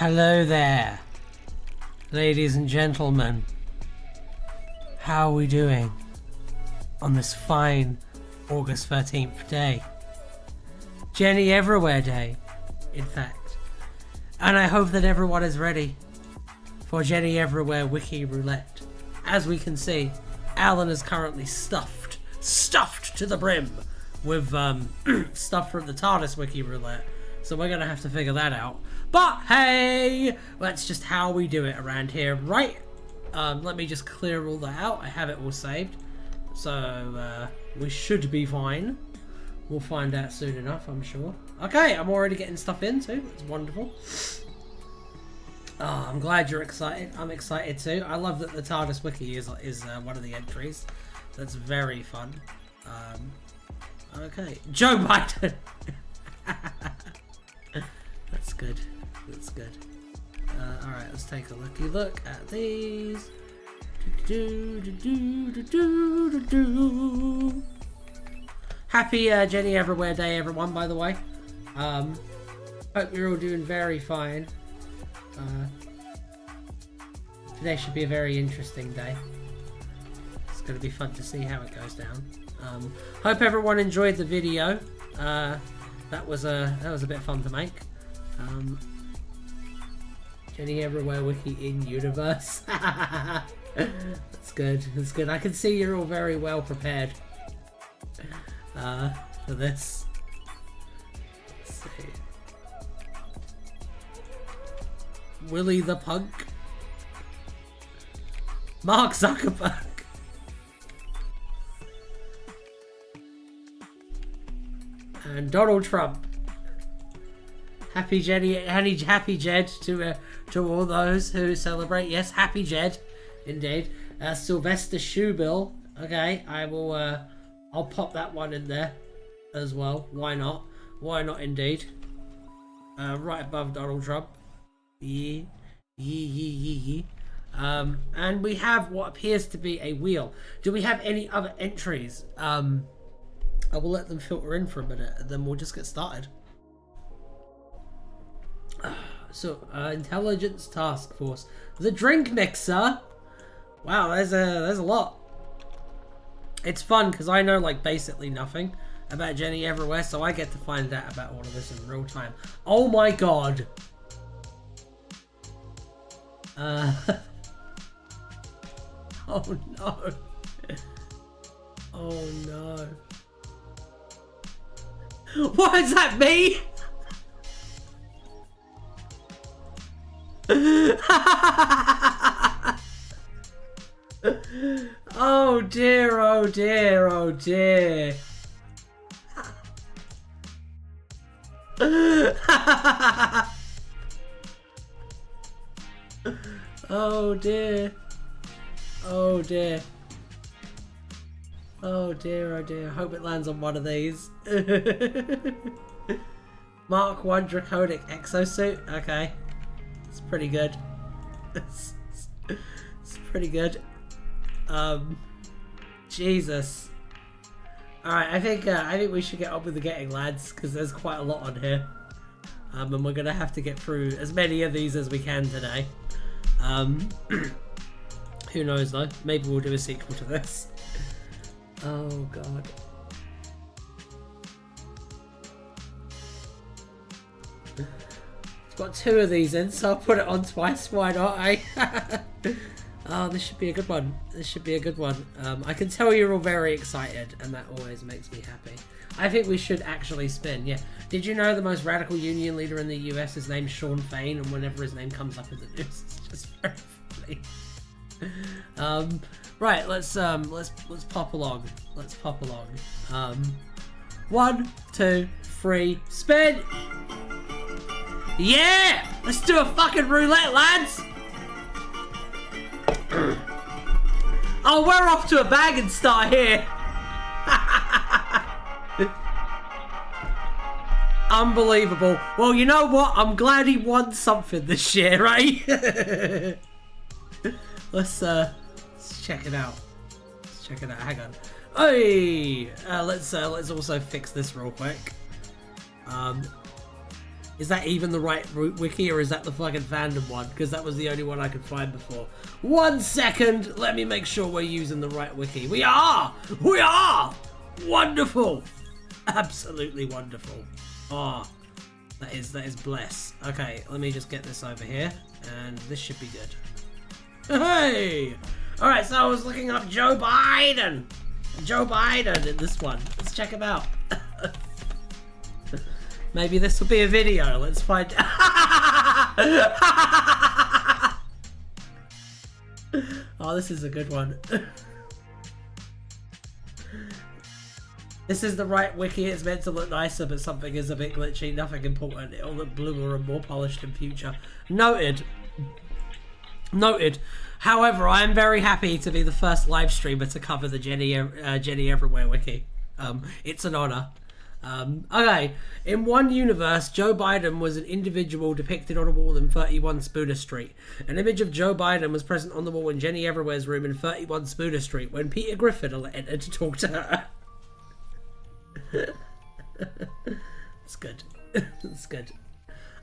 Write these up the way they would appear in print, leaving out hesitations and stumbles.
Hello there, ladies and gentlemen. How are we doing on this fine August 13th day? Jenny Everywhere Day, in fact. And I hope that everyone is ready for Jenny Everywhere Wiki Roulette. As we can see, Alan is currently stuffed to the brim with stuff from the TARDIS Wiki Roulette. So we're going to have to figure that out. But hey, that's just how we do it around here, right? Let me just clear all that out. I have it all saved. So we should be fine. We'll find out soon enough, I'm sure. Okay, I'm already getting stuff in too. It's wonderful. Oh, I'm glad you're excited. I'm excited too. I love that the TARDIS Wiki is one of the entries. That's very fun. Okay, Joe Biden. That's good. That's good. Alright, let's take a look at these. Happy Jenny Everywhere Day, everyone, by the way. Hope you're all doing very fine. Today should be a very interesting day. It's going to be fun to see how it goes down. Hope everyone enjoyed the video. That was a bit fun to make. Jenny Everywhere Wiki in universe. That's good. That's good. I can see you're all very well prepared for this. Let's see. Willie the Punk. Mark Zuckerberg. And Donald Trump. Happy Jed to all those who celebrate. Yes, happy Jed, indeed. Sylvester Shoebill. Okay, I will. I'll pop that one in there as well. Why not? Why not, indeed. Right above Donald Trump. Yeah. And we have what appears to be a wheel. Do we have any other entries? I will let them filter in for a minute, and then we'll just get started. So, Intelligence Task Force. The Drink Mixer. Wow, there's a lot. It's fun because I know like basically nothing about Jenny Everywhere, so I get to find out about all of this in real time. Oh my god. Oh no. Oh no. What is that, me? Oh dear, oh dear, oh dear. Oh dear. Oh dear. Oh dear, oh dear. Hope it lands on one of these. Mark 1 Draconic Exosuit. Okay. It's pretty good. It's pretty good. Jesus. Alright, I think we should get on with the getting, lads, because there's quite a lot on here. And we're gonna have to get through as many of these as we can today. Who knows though? Maybe we'll do a sequel to this. Oh god. It's got 2 of these in, so I'll put it on twice. Why not, eh? Oh, this should be a good one. This should be a good one. I can tell you're all very excited, and that always makes me happy. I think we should actually spin, yeah. Did you know the most radical union leader in the US is named Sean Fain, and whenever his name comes up in the news, it's just very funny. Right, let's pop along. Let's pop along. 1, 2, 3, spin! Yeah! Let's do a fucking roulette, lads! Oh, we're off to a bag and start here! Unbelievable. Well, you know what? I'm glad he won something this year, right? Let's check it out. Let's check it out. Hang on. Hey, let's also fix this real quick. Is that even the right wiki, or is that the fucking fandom one? Because that was the only one I could find before. 1 second. Let me make sure we're using the right wiki. We are. We are. Wonderful. Absolutely wonderful. Oh, that is bless. Okay, let me just get this over here, and this should be good. Hey! Alright, so I was looking up Joe Biden. Joe Biden in this one. Let's check him out. Maybe this will be a video. Let's find Oh, this is a good one. This is the right wiki. It's meant to look nicer, but something is a bit glitchy. Nothing important. It'll look bluer and more polished in future. Noted. Noted. However, I am very happy to be the first live streamer to cover the Jenny Everywhere wiki. It's an honor. Okay, in one universe, Joe Biden was an individual depicted on a wall in 31 Spooner Street. An image of Joe Biden was present on the wall in Jenny Everywhere's room in 31 Spooner Street when Peter Griffin entered to talk to her. It's good. It's good.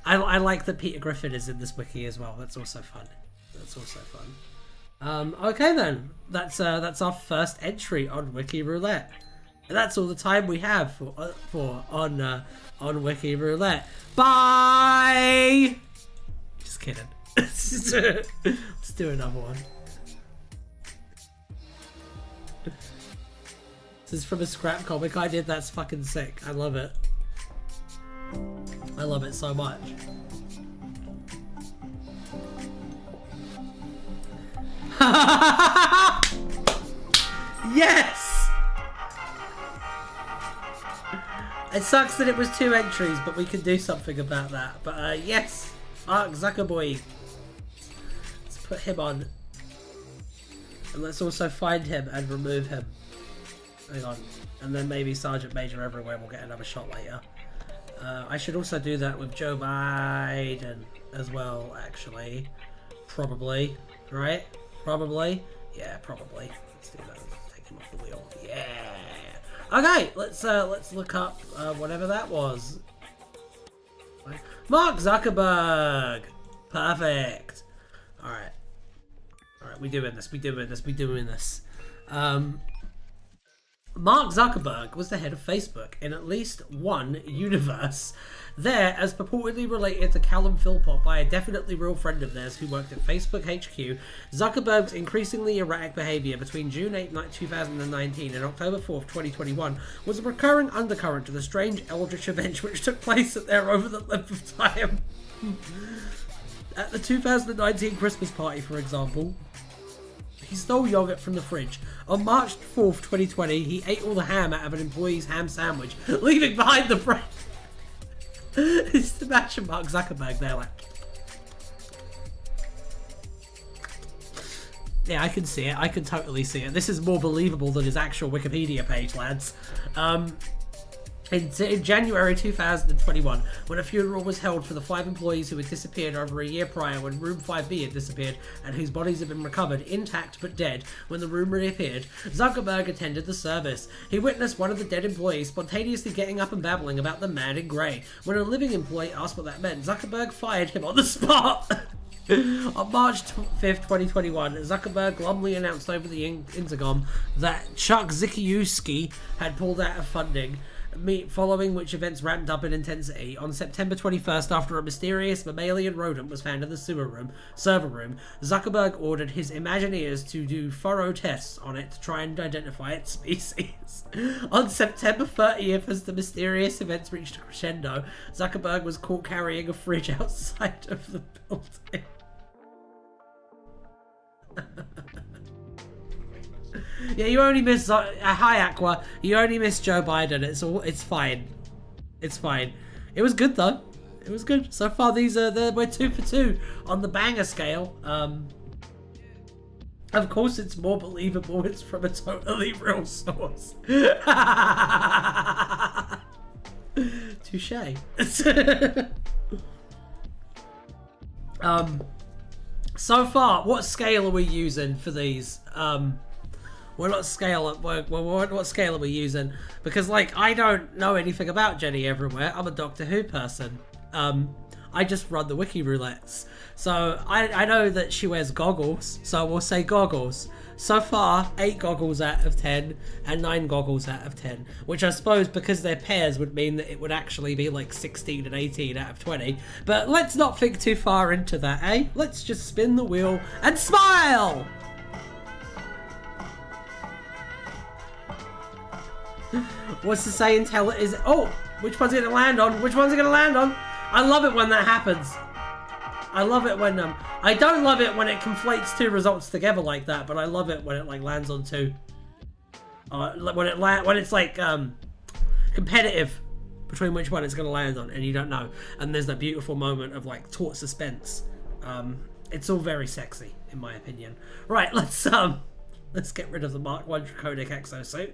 I like that Peter Griffin is in this wiki as well. That's also fun. That's also fun. Okay then. That's our first entry on Wiki Roulette. And that's all the time we have on Wiki Roulette. Bye. Just kidding. Let's do another one. This is from a scrap comic I did. That's fucking sick. I love it. I love it so much. Yes! It sucks that it was 2 entries, but we can do something about that. But yes, Mark Zuckerberg. Let's put him on. And let's also find him and remove him. Hang on. And then maybe Sergeant Major Everywhere will get another shot later. I should also do that with Joe Biden as well, actually. Probably. Right? Probably? Yeah, probably. Let's do that. Let's take him off the wheel. Yeah! Okay, let's look up whatever that was. Mark Zuckerberg! Perfect! Alright. Alright, we're doing this, we're doing this, we're doing this. Mark Zuckerberg was the head of Facebook in at least one universe. There, as purportedly related to Callum Philpott by a definitely real friend of theirs who worked at Facebook HQ, Zuckerberg's increasingly erratic behaviour between June 8, 2019 and October 4, 2021 was a recurring undercurrent to the strange eldritch event which took place there over the length of time. At the 2019 Christmas party, for example, he stole yogurt from the fridge. On March 4th, 2020, he ate all the ham out of an employee's ham sandwich, leaving behind the bread. Just imagine Mark Zuckerberg there, like... Yeah, I can see it. I can totally see it. This is more believable than his actual Wikipedia page, lads. In January 2021, when a funeral was held for the 5 employees who had disappeared over a year prior when room 5B had disappeared and whose bodies had been recovered intact but dead when the room reappeared, Zuckerberg attended the service. He witnessed one of the dead employees spontaneously getting up and babbling about the man in grey. When a living employee asked what that meant, Zuckerberg fired him on the spot. On March 5th, 2021, Zuckerberg glumly announced over the intercom that Chuck Zickiewski had pulled out of funding, following which events ramped up in intensity. On September 21st, after a mysterious mammalian rodent was found in the server room, Zuckerberg ordered his Imagineers to do thorough tests on it to try and identify its species. On September 30th, as the mysterious events reached a crescendo, Zuckerberg was caught carrying a fridge outside of the building. Yeah, you only miss hi Aqua. You only miss Joe Biden. It's fine. It's fine. It was good though. It was good so far. We're 2 for 2 on the banger scale. Of course, it's more believable. It's from a totally real source. Touche. So far, what scale are we using for these? What scale are we using? Because like I don't know anything about Jenny Everywhere. I'm a Doctor Who person. I just run the Wiki roulettes. So I know that she wears goggles, so we'll say goggles. So far, 8 goggles out of 10 and 9 goggles out of 10, which I suppose because they're pairs would mean that it would actually be like 16 and 18 out of 20. But let's not think too far into that, eh? Let's just spin the wheel and smile! What's the saying? Tell it is... Oh! Which one's it gonna land on? Which one's it gonna land on? I love it when that happens. I love it when I don't love it when it conflates 2 results together like that, but I love it when it like lands on 2. When it's like competitive between which one it's gonna land on, and you don't know, and there's that beautiful moment of like taut suspense. It's all very sexy in my opinion. Right, let's get rid of the Mark 1 Draconic exosuit.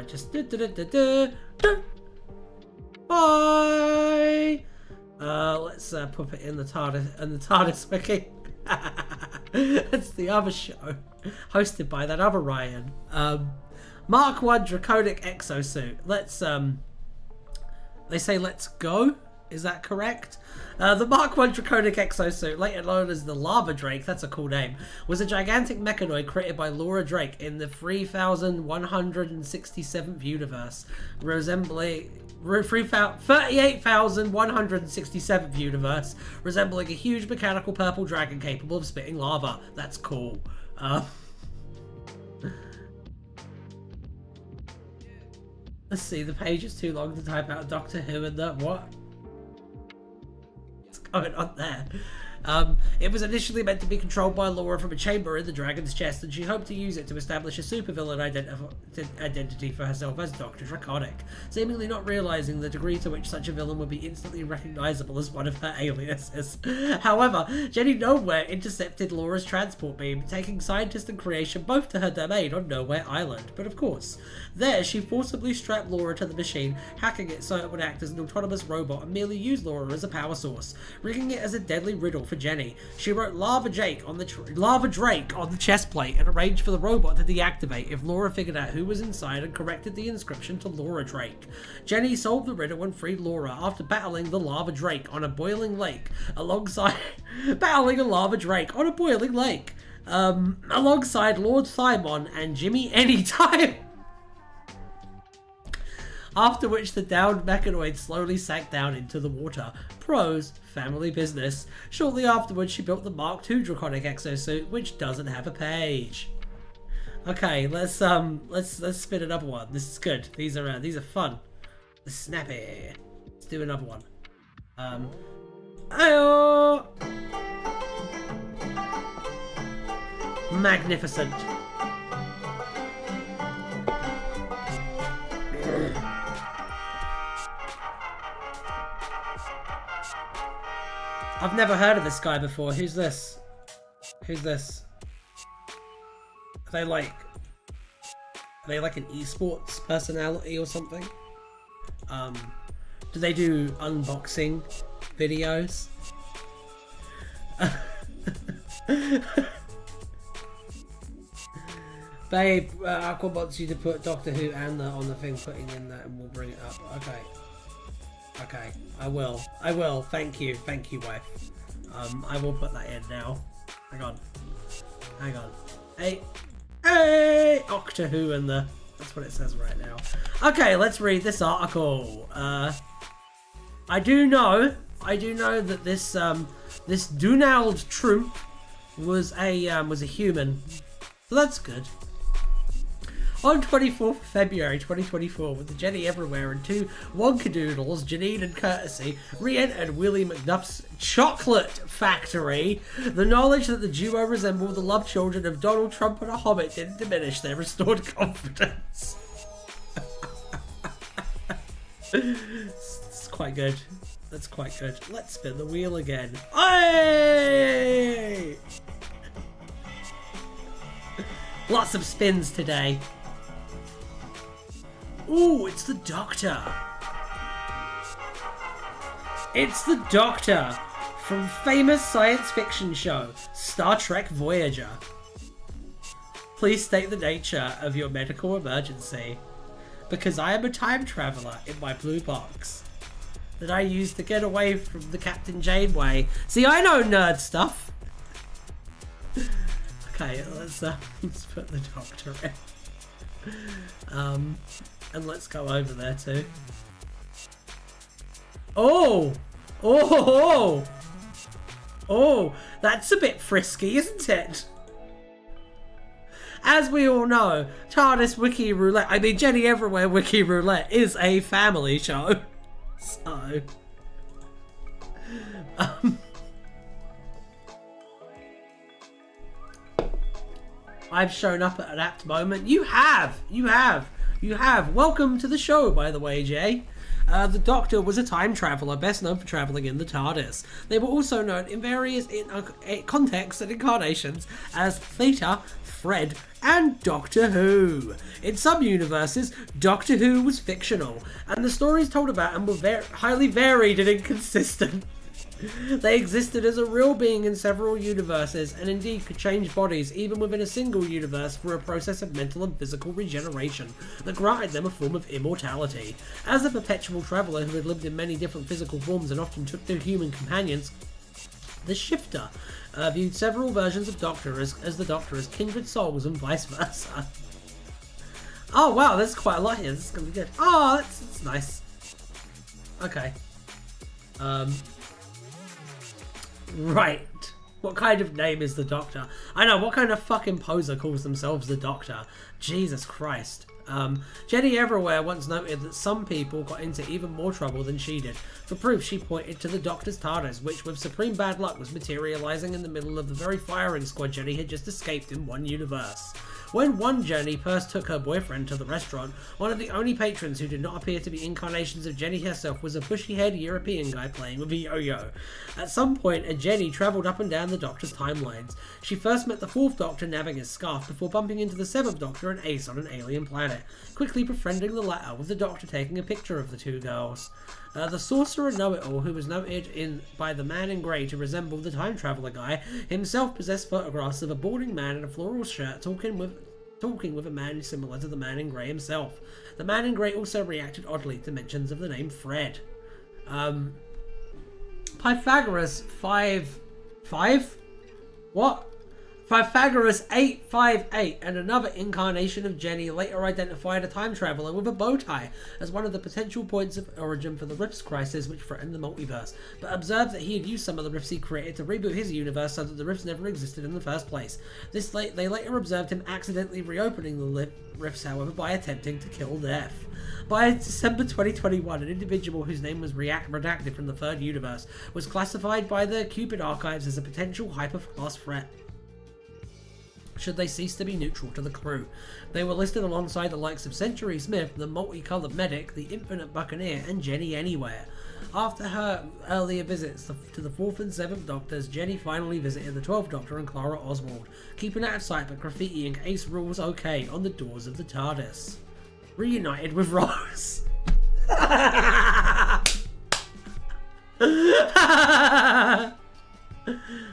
Just bye. Let's put it in the TARDIS wiki. It's the other show hosted by that other Ryan. Mark 1 Draconic exosuit. Let's they say let's go. Is that correct? The Mark 1 Draconic exosuit, later known as the Lava Drake, that's a cool name, was a gigantic mechanoid created by Laura Drake in the 3167th universe, resembling 38,167th universe, resembling a huge mechanical purple dragon capable of spitting lava. That's cool. Let's see, the page is too long to type out Doctor Who and the what? What's going on there? It was initially meant to be controlled by Laura from a chamber in the dragon's chest, and she hoped to use it to establish a supervillain identity for herself as Dr. Draconic, seemingly not realizing the degree to which such a villain would be instantly recognizable as one of her aliases. However, Jenny Nowhere intercepted Laura's transport beam, taking scientist and creation both to her domain on Nowhere Island. But of course, there she forcibly strapped Laura to the machine, hacking it so it would act as an autonomous robot and merely use Laura as a power source, rigging it as a deadly riddle for Jenny. She wrote Lava Drake on the chest plate and arranged for the robot to deactivate if Laura figured out who was inside and corrected the inscription to Laura Drake. Jenny solved the riddle and freed Laura after battling the Lava Drake on a boiling lake alongside alongside Lord Thymon and Jimmy Anytime. After which the downed mechanoid slowly sank down into the water. Pros, family business. Shortly afterwards, she built the Mark II Draconic exosuit, which doesn't have a page. Okay, let's spin another one. This is good. These are fun. Snappy. Let's do another one. Ayo! Magnificent. I've never heard of this guy before. Who's this? Who's this? Are they like an esports personality or something? Do they do unboxing videos? Babe, Aqua wants you to put Doctor Who and on the thing, putting in that, and we'll bring it up. Okay, I will. Thank you, wife. I will put that in now. Hang on. Hey, Doctor Who and the. That's what it says right now. Okay, let's read this article. I do know that this Donald Trump was a human, so that's good. On 24th February 2024, with the Jenny Everywhere and two Wonkadoodles, Janine and Courtesy, re-entered Willie McDuff's chocolate factory, the knowledge that the duo resembled the love children of Donald Trump and a hobbit didn't diminish their restored confidence. It's quite good. That's quite good. Let's spin the wheel again. Hey! Lots of spins today. Ooh, it's the Doctor. It's the Doctor from famous science fiction show Star Trek Voyager. Please state the nature of your medical emergency, because I am a time traveller in my blue box that I use to get away from the Captain Janeway. See, I know nerd stuff. Okay, let's put the Doctor in. And let's go over there too. Oh! Oh! Oh! That's a bit frisky, isn't it? As we all know, TARDIS Wiki Roulette, I mean Jenny Everywhere Wiki Roulette is a family show. So... I've shown up at an apt moment. You have! Welcome to the show, by the way, Jay. The Doctor was a time traveller, best known for travelling in the TARDIS. They were also known in various contexts and incarnations as Theta, Fred, and Doctor Who. In some universes, Doctor Who was fictional, and the stories told about them were highly varied and inconsistent. They existed as a real being in several universes, and indeed could change bodies even within a single universe through a process of mental and physical regeneration that granted them a form of immortality. As a perpetual traveller who had lived in many different physical forms and often took their human companions, the Shifter viewed several versions of Doctor as the Doctor as kindred souls and vice versa. Oh wow, there's quite a lot here. This is going to be good. Oh, that's nice. Okay. Right. What kind of name is the Doctor? I know, what kind of fucking poser calls themselves the Doctor? Jesus Christ. Jenny Everywhere once noted that some people got into even more trouble than she did. For proof, she pointed to the Doctor's TARDIS, which with supreme bad luck was materialising in the middle of the very firing squad Jenny had just escaped in one universe. When one Jenny first took her boyfriend to the restaurant, one of the only patrons who did not appear to be incarnations of Jenny herself was a bushy-haired European guy playing with a yo-yo. At some point, a Jenny travelled up and down the Doctor's timelines. She first met the 4th Doctor nabbing his scarf before bumping into the 7th Doctor and Ace on an alien planet, quickly befriending the latter with the Doctor taking a picture of the two girls. The Sorcerer Know-It-All, who was noted by the man in grey to resemble the time traveller guy, himself possessed photographs of a balding man in a floral shirt talking with a man similar to the man in grey himself. The man in grey also reacted oddly to mentions of the name Fred. Pythagoras 5... What? Pythagoras 858 and another incarnation of Jenny later identified a time traveller with a bow tie as one of the potential points of origin for the Rifts crisis which threatened the multiverse, but observed that he had used some of the Rifts he created to reboot his universe so that the Rifts never existed in the first place. They later observed him accidentally reopening the Rifts, however, by attempting to kill Death. By December 2021, an individual whose name was redacted from the third universe was classified by the Cupid archives as a potential hyperclass threat, should they cease to be neutral to the crew. They were listed alongside the likes of Century Smith, the multicoloured medic, the Infinite Buccaneer, and Jenny Anywhere. After her earlier visits to the 4th and 7th Doctors, Jenny finally visited the 12th Doctor and Clara Oswald, keeping out of sight but graffitiing Ace Rules OK on the doors of the TARDIS. Reunited with Rose.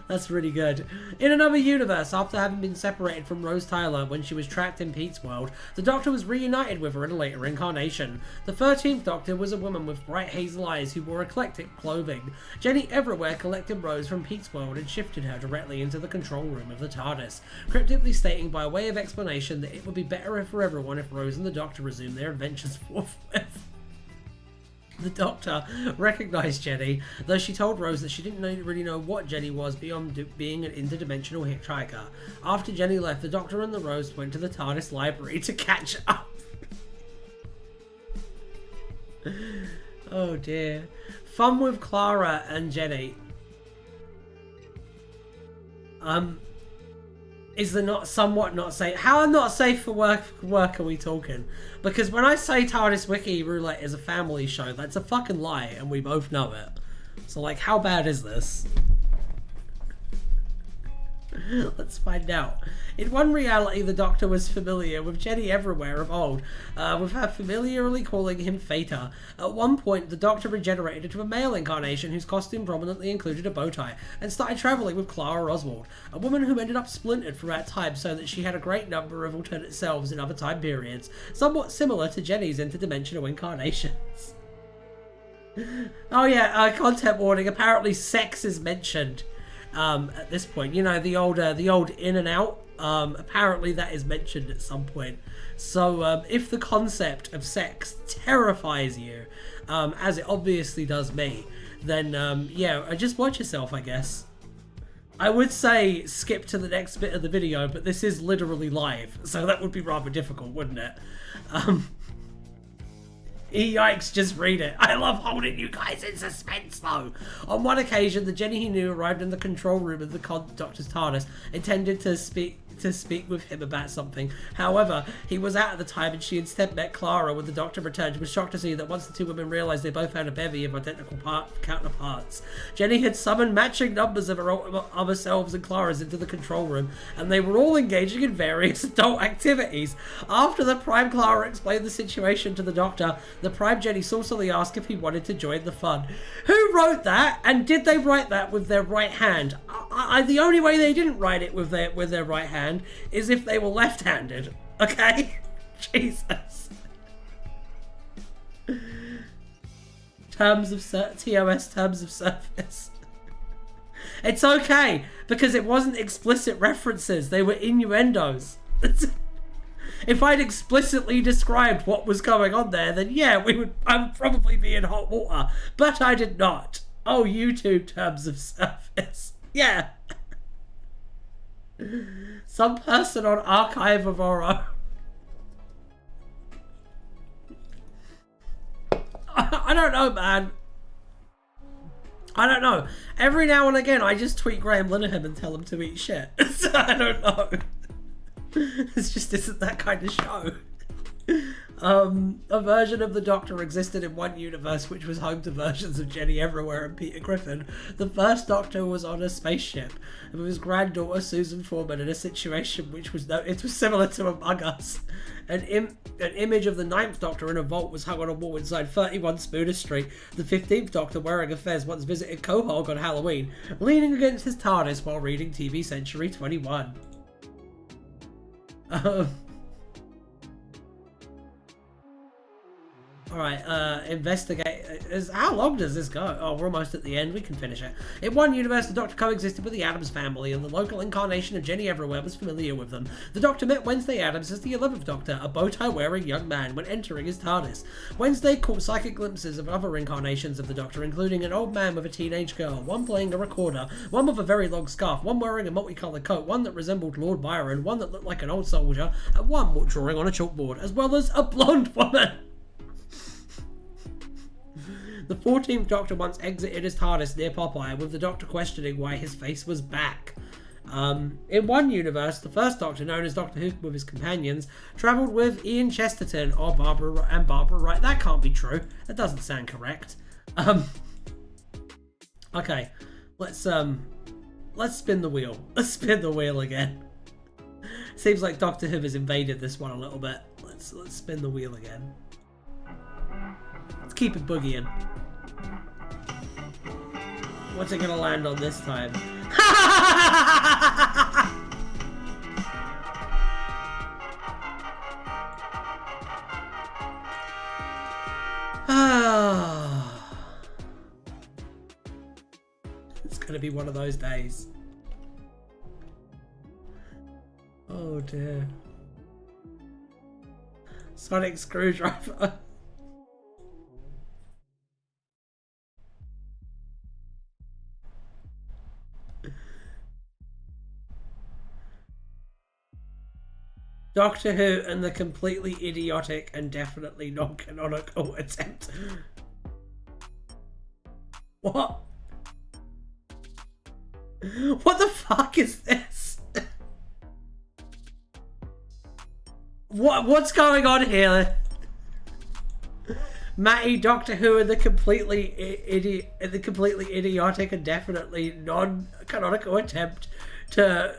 That's really good. In another universe, after having been separated from Rose Tyler when she was trapped in Pete's world, the Doctor was reunited with her in a later incarnation. The 13th Doctor was a woman with bright hazel eyes who wore eclectic clothing. Jenny Everywhere collected Rose from Pete's world and shifted her directly into the control room of the TARDIS, cryptically stating by way of explanation that it would be better for everyone if Rose and the Doctor resumed their adventures forthwith. The doctor recognized Jenny, though she told Rose that she didn't really know what Jenny was beyond being an interdimensional hitchhiker. After Jenny left, the doctor and the Rose went to the TARDIS library to catch up. Oh dear. Fun with Clara and Jenny. Is the not safe? How not safe for work are we talking? Because when I say TARDIS Wiki Roulette is a family show, that's a fucking lie, and we both know it. So, like, how bad is this? Let's find out. In one reality, the Doctor was familiar with Jenny everywhere of old, with her familiarly calling him Theta. At one point, the Doctor regenerated into a male incarnation whose costume prominently included a bow tie, and started travelling with Clara Oswald, a woman who ended up splintered throughout time so that she had a great number of alternate selves in other time periods, somewhat similar to Jenny's interdimensional incarnations. Oh yeah, content warning, apparently sex is mentioned. At this point, you know, the old in and out, apparently that is mentioned at some point. So if the concept of sex terrifies you, as it obviously does me, then yeah, just watch yourself, I guess. I would say skip to the next bit of the video, but this is literally live, so that would be rather difficult, wouldn't it? Yikes, just read it. I love holding you guys in suspense though. On one occasion, the Jenny he knew arrived in the control room of the Doctor's TARDIS, intended to speak with him about something. However, he was out at the time and she instead met Clara when the Doctor returned. She was shocked to see that once the two women realised they both had a bevy of identical counterparts. Jenny had summoned matching numbers of her other selves and Clara's into the control room, and they were all engaging in various adult activities. After the Prime Clara explained the situation to the Doctor, the Prime Jenny saucily asked if he wanted to join the fun. Who wrote that? And did they write that with their right hand? The only way they didn't write it with their right hand is if they were left-handed. Okay? Jesus. Terms of TOS terms of service. It's okay because it wasn't explicit references. They were innuendos. If I'd explicitly described what was going on there, then yeah, I would probably be in hot water. But I did not. Oh, YouTube terms of service. Yeah. Some person on Archive of our own. I don't know, man. I don't know. Every now and again, I just tweet Graham Linehan and tell him to eat shit. So I don't know. This just isn't that kind of show. A version of the Doctor existed in one universe which was home to versions of Jenny Everywhere and Peter Griffin. The first Doctor was on a spaceship with his granddaughter Susan Foreman in a situation which was similar to Among Us. An image of the 9th Doctor in a vault was hung on a wall inside 31 Spooner Street. The 15th Doctor, wearing a fez, once visited Quahog on Halloween, leaning against his TARDIS while reading TV Century 21. Alright, investigate. How long does this go? Oh, we're almost at the end. We can finish it. In one universe, the Doctor coexisted with the Addams family, and the local incarnation of Jenny Everywhere was familiar with them. The Doctor met Wednesday Addams as the 11th Doctor, a bow-tie-wearing young man, when entering his TARDIS. Wednesday caught psychic glimpses of other incarnations of the Doctor, including an old man with a teenage girl, one playing a recorder, one with a very long scarf, one wearing a multicoloured coat, one that resembled Lord Byron, one that looked like an old soldier, and one drawing on a chalkboard, as well as a blonde woman. The 14th Doctor once exited his TARDIS near Popeye, with the Doctor questioning why his face was back. In one universe, the first Doctor, known as Doctor Who with his companions, travelled with Ian Chesterton or Barbara Wright. That can't be true. That doesn't sound correct. Okay, let's spin the wheel. Let's spin the wheel again. Seems like Doctor Who has invaded this one a little bit. Let's spin the wheel again. Let's keep it boogieing. What's it gonna land on this time? It's gonna be one of those days. Oh dear. Sonic screwdriver. Doctor Who and the completely idiotic and definitely non-canonical attempt. What? What the fuck is this? What's going on here? Matty, Doctor Who, and the completely idiotic and definitely non-canonical attempt to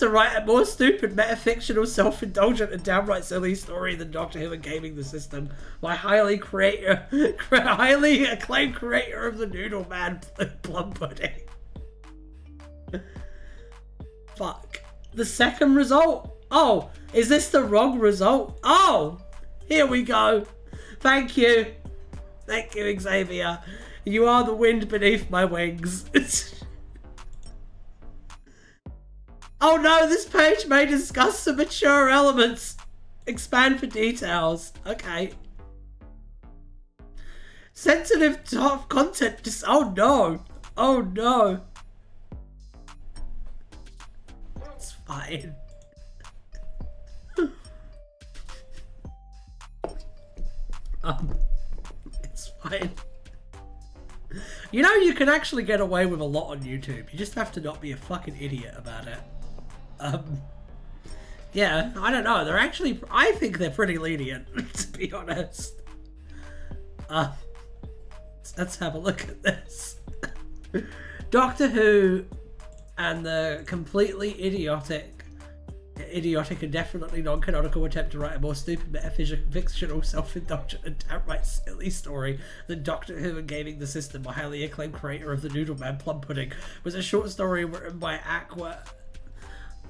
write a more stupid, metafictional, self-indulgent, and downright silly story than Doctor Who and Gaming the System by highly acclaimed creator of the Noodle Man Plum Pudding. Fuck. The second result? Oh, is this the wrong result? Oh, here we go. Thank you. Thank you, Xavier. You are the wind beneath my wings. Oh no, this page may discuss some mature elements. Expand for details. Okay. Sensitive top content. Oh no. Oh no. It's fine. It's fine. You know, you can actually get away with a lot on YouTube. You just have to not be a fucking idiot about it. Yeah, I don't know. They're actually, I think they're pretty lenient, to be honest. Let's have a look at this. Doctor Who and the completely idiotic and definitely non-canonical attempt to write a more stupid metafictional, self-indulgent and downright silly story than Doctor Who and Gaming the System by highly acclaimed creator of the Noodle Man Plum Pudding was a short story written by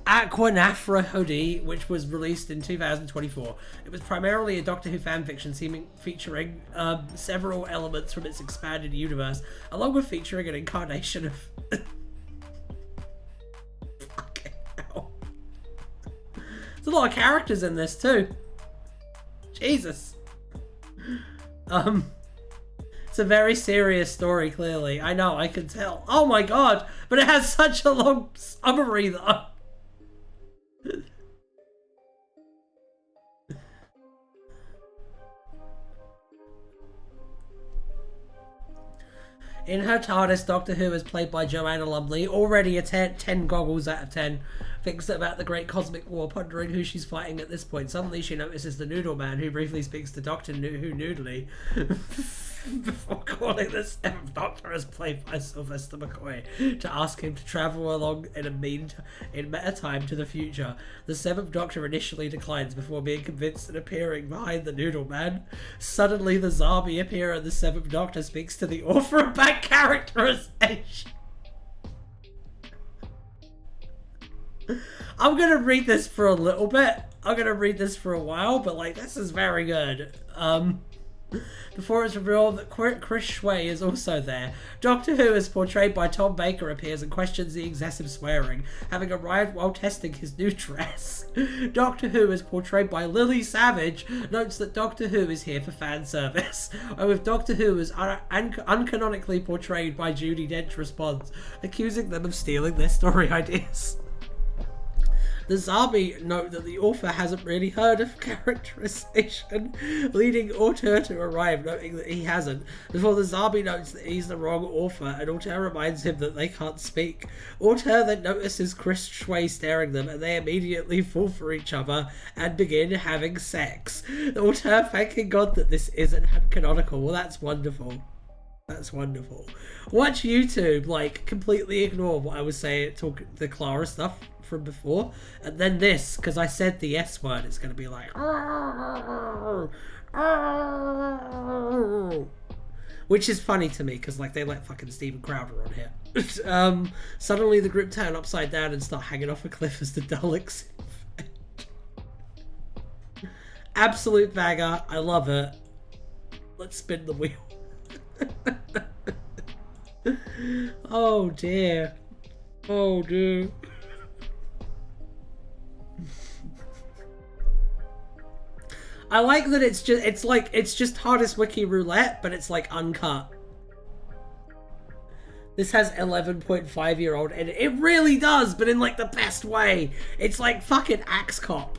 Aquanafra Hodi, which was released in 2024. It was primarily a Doctor Who fanfiction featuring several elements from its expanded universe, along with featuring an incarnation of... Fucking hell. There's a lot of characters in this too. Jesus. It's a very serious story, clearly. I know, I can tell. Oh my god, but it has such a long summary though. In her TARDIS, Doctor Who is played by Joanna Lumley, already a 10 goggles out of 10. Thinks about the great cosmic war, pondering who she's fighting at this point. Suddenly she notices the Noodle Man, who briefly speaks to Doctor Who noodly before calling the 7th Doctor, as played by Sylvester McCoy, to ask him to travel along in meta time to the future. The 7th Doctor initially declines before being convinced and appearing behind the Noodle Man. Suddenly the Zarbi appear and the 7th Doctor speaks to the author about characterization. I'm gonna read this for a little bit. I'm gonna read this for a while, but like, this is very good. Before it's revealed that Chris Shway is also there, Doctor Who, as portrayed by Tom Baker, appears and questions the excessive swearing, having arrived while testing his new dress. Doctor Who, as portrayed by Lily Savage, notes that Doctor Who is here for fan service, and with Doctor Who as uncanonically portrayed by Judi Dench, responds, accusing them of stealing their story ideas. The Zarbi note that the author hasn't really heard of characterization, leading Auteur to arrive, noting that he hasn't, before the Zarbi notes that he's the wrong author, and Auteur reminds him that they can't speak. Auteur then notices Chris Shway staring them, and they immediately fall for each other and begin having sex. Auteur thanking God that this isn't canonical. Well, that's wonderful. That's wonderful. Watch YouTube, like, completely ignore what I was saying, the Clara stuff from before, and then this, because I said the S word, it's going to be like, which is funny to me, because like, they let fucking Steven Crowder on here. Suddenly the group turn upside down and start hanging off a cliff as the Daleks absolute bagger. I love it. Let's spin the wheel. Oh dear. Oh dear. I like that it's just TARDIS Wiki Roulette, but it's like uncut. This has 11.5-year-old in it. It really does, but in like the best way. It's like fucking Axe Cop.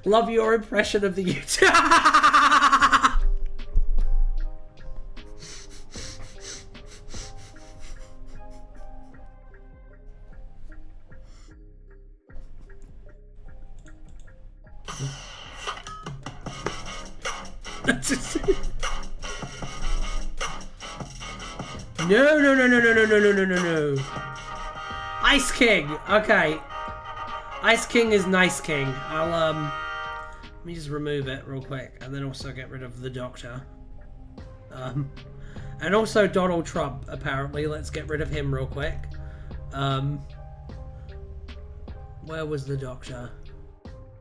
Love your impression of the YouTube. No. Ice King. Okay. Ice King is Nice King. I'll let me just remove it real quick, and then also get rid of the Doctor. And also Donald Trump. Apparently, let's get rid of him real quick. Where was the Doctor?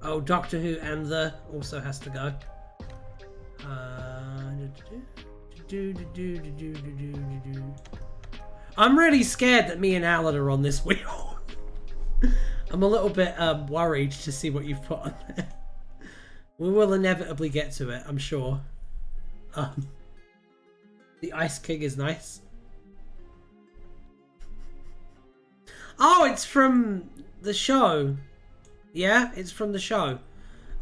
Oh, Doctor Who and the also has to go. I'm really scared that me and Alan are on this wheel. I'm a little bit worried to see what you've put on there. We will inevitably get to it, I'm sure. The Ice King is nice. Oh, it's from the show. Yeah, it's from the show.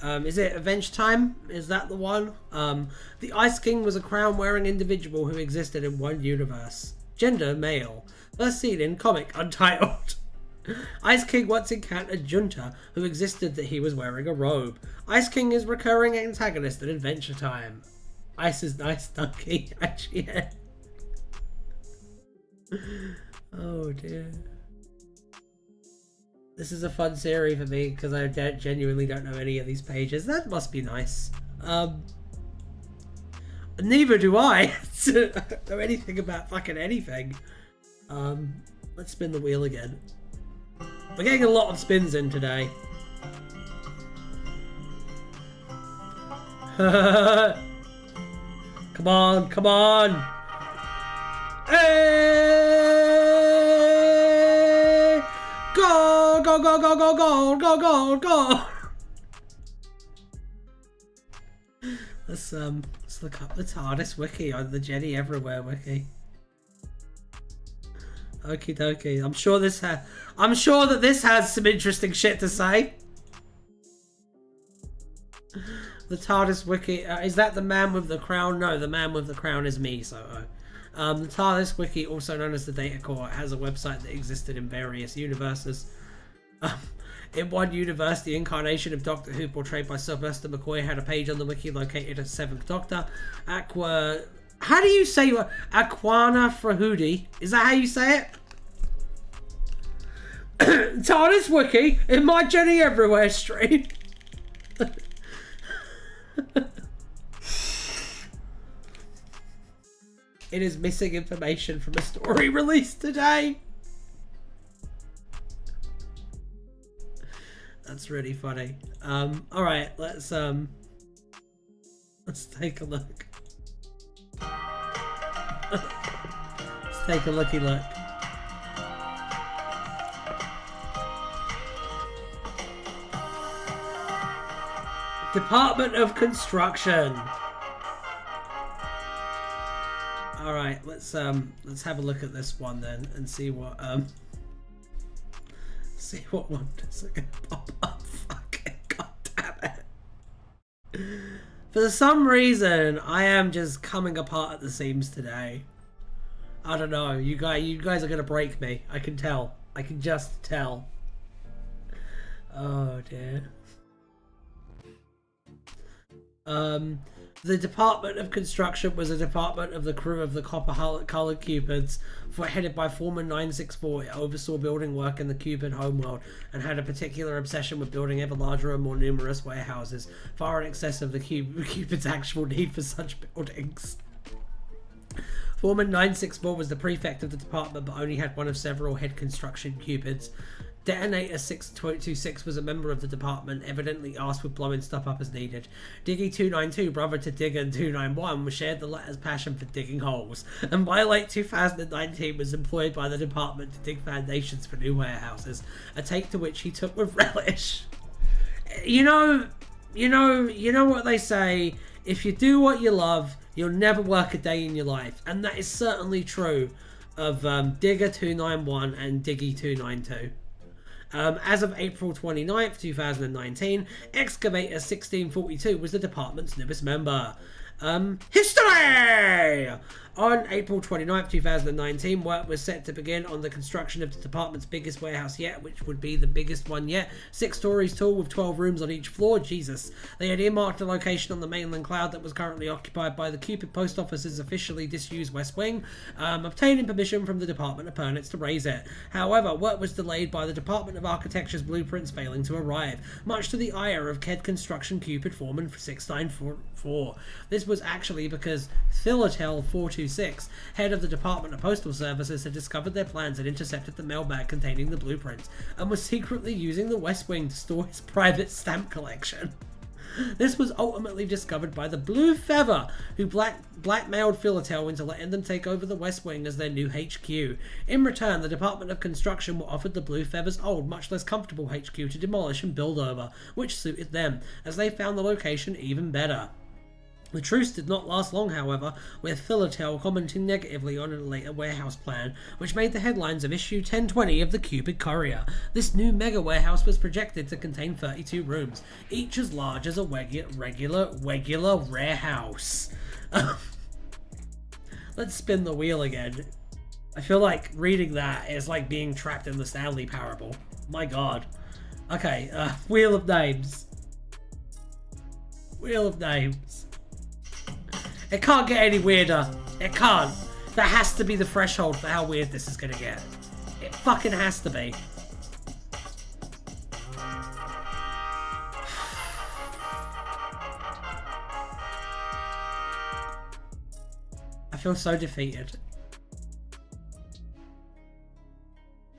Is it Adventure Time? Is that the one? The Ice King was a crown-wearing individual who existed in one universe. Gender, male. First seen in comic Untitled. Ice King once encountered Junta, who existed that he was wearing a robe. Ice King is recurring antagonist in Adventure Time. Ice is nice, Donkey. Actually, yeah. Oh dear. This is a fun series for me because I genuinely don't know any of these pages. That must be nice. Neither do I. I don't know anything about fucking anything. Let's spin the wheel again. We're getting a lot of spins in today. Come on, come on. Hey! Go, go, go, go, go, go, go, go, go. Let's look up the TARDIS wiki on the Jenny Everywhere wiki. Okie dokie. I'm sure that this has some interesting shit to say. The TARDIS wiki, is that the man with the crown? No, the man with the crown is me, so... the TARDIS wiki, also known as the Data Core, has a website that existed in various universes. In one universe, the incarnation of Doctor Who, portrayed by Sylvester McCoy, had a page on the wiki located as 7th Doctor. How do you say Aquana Frahudi? Is that how you say it? TARDIS wiki in my Jenny Everywhere stream. It is missing information from a story released today. That's really funny. All right, let's take a look. Let's take a looky look. Department of Construction. All right, let's have a look at this one then and see what wonders are gonna pop up. Fucking goddammit. For some reason, I am just coming apart at the seams today. I don't know. You guys are gonna break me. I can tell. I can just tell. Oh dear. The Department of Construction was a department of the crew of the copper-colored Cupids, headed by Foreman 964. It oversaw building work in the Cupid homeworld and had a particular obsession with building ever larger and more numerous warehouses, far in excess of the Cupid's actual need for such buildings. Foreman 964 was the prefect of the department, but only had one of several head construction Cupids. Detonator 626 was a member of the department, evidently asked with blowing stuff up as needed. Diggy 292, brother to Digger 291, shared the latter's passion for digging holes, and by late 2019 was employed by the department to dig foundations for new warehouses, a take to which he took with relish. You know what they say, if you do what you love, you'll never work a day in your life, and that is certainly true. of Digger 291 and Diggy 292. As of April 29th, 2019, Excavator 1642 was the department's newest member. History! On April 29th, 2019, work was set to begin on the construction of the department's biggest warehouse yet, which would be the biggest one yet. 6 stories tall with 12 rooms on each floor. Jesus. They had earmarked a location on the mainland cloud that was currently occupied by the Cupid Post Office's officially disused West Wing, obtaining permission from the Department of Permits to raise it. However, work was delayed by the Department of Architecture's blueprints failing to arrive, much to the ire of KED Construction Cupid Foreman 694. This was actually because Philatel 426, head of the Department of Postal Services, had discovered their plans and intercepted the mailbag containing the blueprints, and was secretly using the West Wing to store his private stamp collection. This was ultimately discovered by the Blue Feather, who blackmailed Philatel into letting them take over the West Wing as their new HQ. In return, the Department of Construction were offered the Blue Feather's old, much less comfortable HQ to demolish and build over, which suited them, as they found the location even better. The truce did not last long, however, with Philatel commenting negatively on a later warehouse plan, which made the headlines of issue 1020 of the Cupid Courier. This new mega warehouse was projected to contain 32 rooms, each as large as a regular warehouse. Let's spin the wheel again. I feel like reading that is like being trapped in the Stanley Parable. My god. Okay, Wheel of Names. Wheel of Names. It can't get any weirder. It can't. That has to be the threshold for how weird this is gonna get. It fucking has to be. I feel so defeated.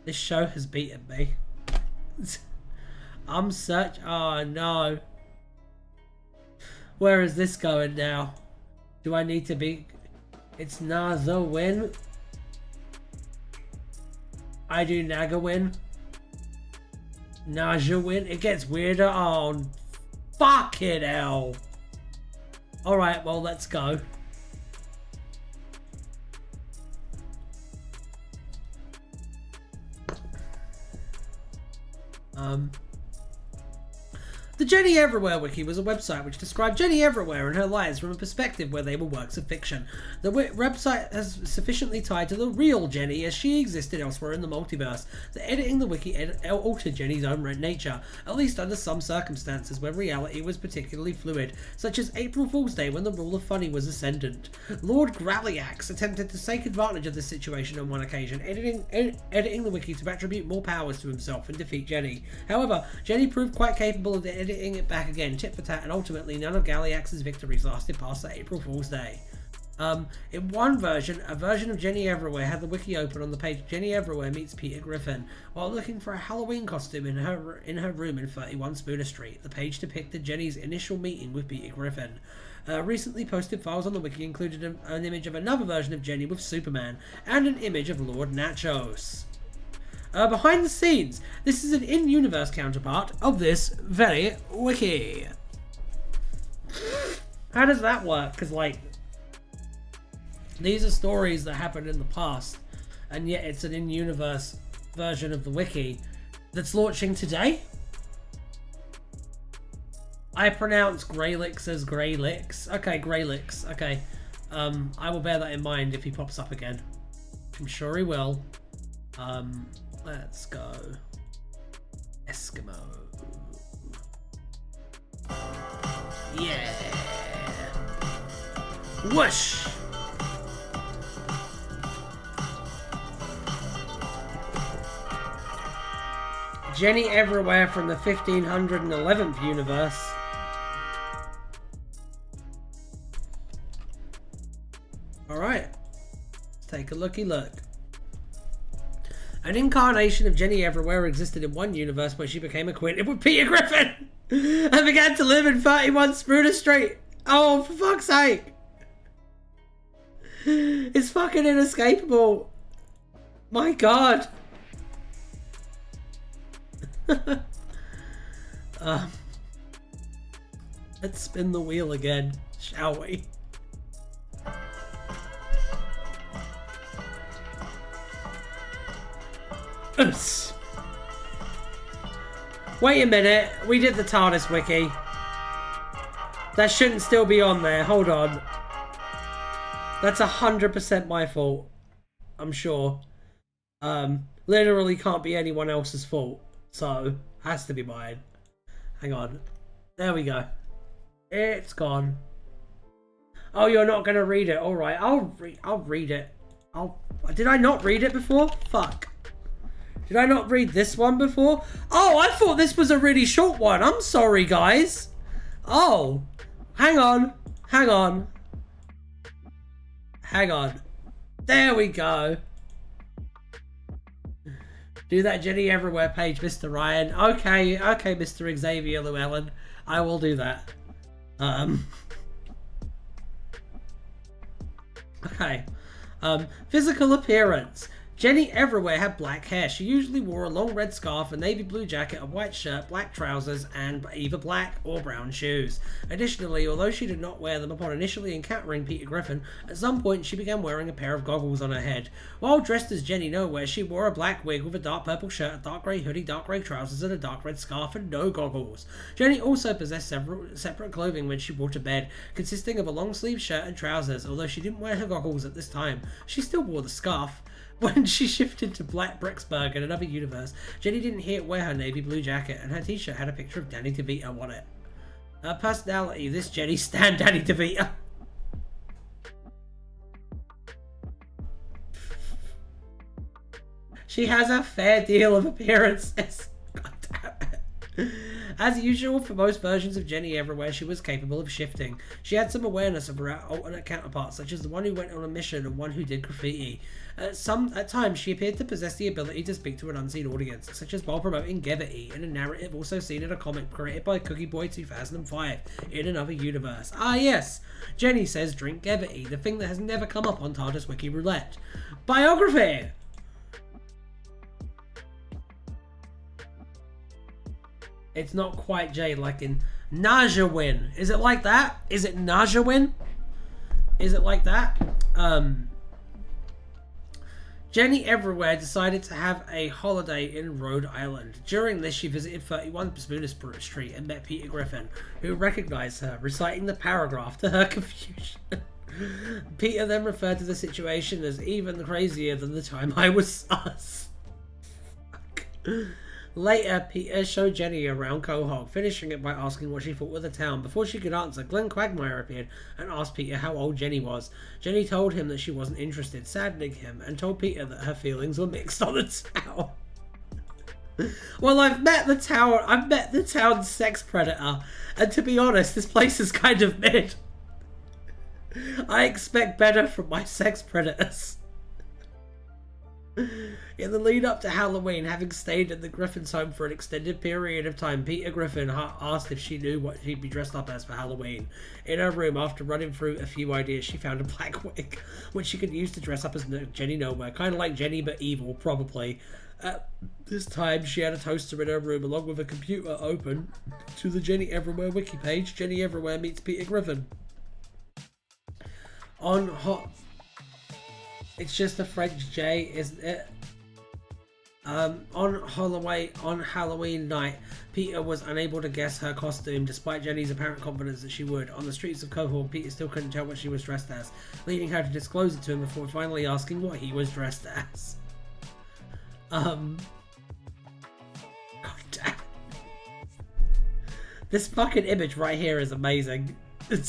This show has beaten me. Oh no. Where is this going now? Do I need to be... It's Naza win. I do Naga win. Naja win. It gets weirder. Oh, fucking hell. Alright, well, let's go. The Jenny Everywhere Wiki was a website which described Jenny Everywhere and her lives from a perspective where they were works of fiction. The website has sufficiently tied to the real Jenny as she existed elsewhere in the multiverse, that editing the wiki altered Jenny's own nature, at least under some circumstances where reality was particularly fluid, such as April Fool's Day when the rule of funny was ascendant. Lord Gralliax attempted to take advantage of this situation on one occasion, editing the wiki to attribute more powers to himself and defeat Jenny. However, Jenny proved quite capable of editing it back again, tit for tat, and ultimately none of Galliax's victories lasted past the April Fool's Day. In one version, a version of Jenny Everywhere had the wiki open on the page Jenny Everywhere meets Peter Griffin while looking for a Halloween costume in her room in 31 Spooner Street. The page depicted Jenny's initial meeting with Peter Griffin. Recently posted files on the wiki included an image of another version of Jenny with Superman and an image of Lord Nachos. Behind the scenes, this is an in-universe counterpart of this very wiki. How does that work? Because, like, these are stories that happened in the past, and yet it's an in-universe version of the wiki that's launching today? I pronounce Greylix as Greylix. Okay, Greylix. Okay. I will bear that in mind if he pops up again. I'm sure he will. Let's go. Eskimo. Yeah. Whoosh. Jenny Everywhere from the 1511th universe. Alright. Let's take a looky look. An incarnation of Jenny Everywhere existed in one universe where she became acquainted with Peter Griffin and began to live in 31 Spooner Street. Oh, for fuck's sake. It's fucking inescapable. My god. Let's spin the wheel again, shall we? Wait a minute. We did the TARDIS wiki. That shouldn't still be on there. Hold on. That's 100% my fault. I'm sure. Literally can't be anyone else's fault. So, has to be mine. Hang on. There we go. It's gone. Oh, you're not gonna read it. Alright, I'll read it. Did I not read it before? Fuck. Did I not read this one before? Oh, I thought this was a really short one. I'm sorry, guys. Oh. Hang on. Hang on. Hang on. There we go. Do that Jenny Everywhere page, Mr. Ryan. Okay, Mr. Xavier Llewellyn. I will do that. Okay. Physical appearance. Jenny Everywhere had black hair. She usually wore a long red scarf, a navy blue jacket, a white shirt, black trousers, and either black or brown shoes. Additionally, although she did not wear them upon initially encountering Peter Griffin, at some point she began wearing a pair of goggles on her head. While dressed as Jenny Nowhere, she wore a black wig with a dark purple shirt, a dark grey hoodie, dark grey trousers, and a dark red scarf, and no goggles. Jenny also possessed several separate clothing when she wore to bed, consisting of a long sleeve shirt and trousers, although she didn't wear her goggles at this time. She still wore the scarf. When she shifted to Black Bricksburg in another universe, Jenny didn't wear her navy blue jacket, and her t-shirt had a picture of Danny DeVito on it. Her personality, this Jenny stan Danny DeVito. She has a fair deal of appearances. God damn it. As usual for most versions of Jenny Everywhere, she was capable of shifting. She had some awareness of her alternate counterparts, such as the one who went on a mission and one who did graffiti. At times, she appeared to possess the ability to speak to an unseen audience, such as while promoting Gevity in a narrative also seen in a comic created by Cookie Boy 2005 in another universe. Ah yes, Jenny says drink Gevity, the thing that has never come up on TARDIS Wiki Roulette. Biography! It's not quite J like in Najawin. Is it like that? Is it Najawin? Is it like that? Jenny Everywhere decided to have a holiday in Rhode Island. During this, she visited 31 Spooner Street and met Peter Griffin, who recognized her, reciting the paragraph to her confusion. Peter then referred to the situation as even crazier than the time I was sus. Fuck. Later, Peter showed Jenny around Quahog, finishing it by asking what she thought of the town. Before she could answer, Glenn Quagmire appeared and asked Peter how old Jenny was. Jenny told him that she wasn't interested, saddening him, and told Peter that her feelings were mixed on the town. Well, I've met the town's sex predator, and to be honest, this place is kind of mid. I expect better from my sex predators. In the lead up to Halloween, having stayed at the Griffin's home for an extended period of time, Peter Griffin asked if she knew what she'd be dressed up as for Halloween. In her room, after running through a few ideas, she found a black wig, which she could use to dress up as Jenny Nowhere, kind of like Jenny but evil, probably. At this time, she had a toaster in her room, along with a computer open to the Jenny Everywhere wiki page. Jenny Everywhere meets Peter Griffin. It's just a French J, isn't it? On Halloween night, Peter was unable to guess her costume, despite Jenny's apparent confidence that she would. On the streets of Quahog, Peter still couldn't tell what she was dressed as, leading her to disclose it to him before finally asking what he was dressed as. God damn. This fucking image right here is amazing. You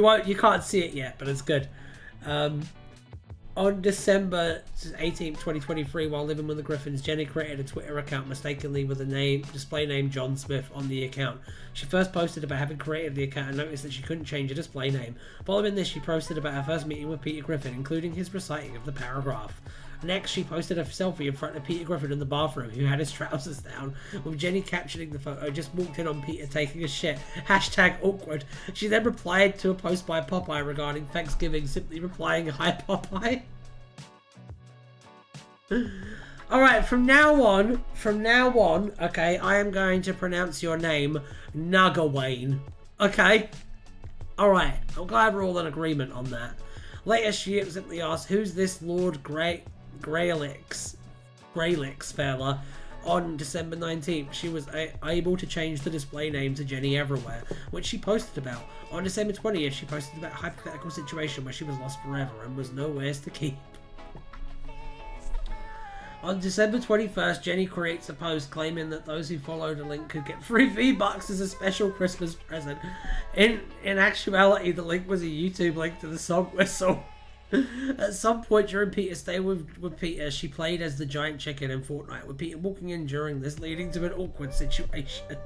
can't see it yet, but it's good. On December 18th, 2023, while living with the Griffins, Jenny created a Twitter account mistakenly with a display name John Smith on the account. She first posted about having created the account and noticed that she couldn't change a display name. Following this, she posted about her first meeting with Peter Griffin, including his reciting of the paragraph. Next, she posted a selfie in front of Peter Griffin in the bathroom, who had his trousers down, with Jenny captioning the photo, just walked in on Peter taking a shit, #awkward. She then replied to a post by Popeye regarding Thanksgiving, simply replying, "Hi Popeye." Alright, from now on, okay, I am going to pronounce your name Nagawain. Okay? Alright, I'm glad we're all in agreement on that. Later, she simply asked, "Who's this Lord Graylix?" Graylix fella. On December 19th, she was able to change the display name to Jenny Everywhere, which she posted about. On December 20th, she posted about a hypothetical situation where she was lost forever and was nowheres to keep. On December 21st, Jenny creates a post claiming that those who followed a link could get free V-Bucks as a special Christmas present. In actuality, the link was a YouTube link to the song Whistle. At some point during Peter's stay with Peter, she played as the giant chicken in Fortnite, with Peter walking in during this, leading to an awkward situation.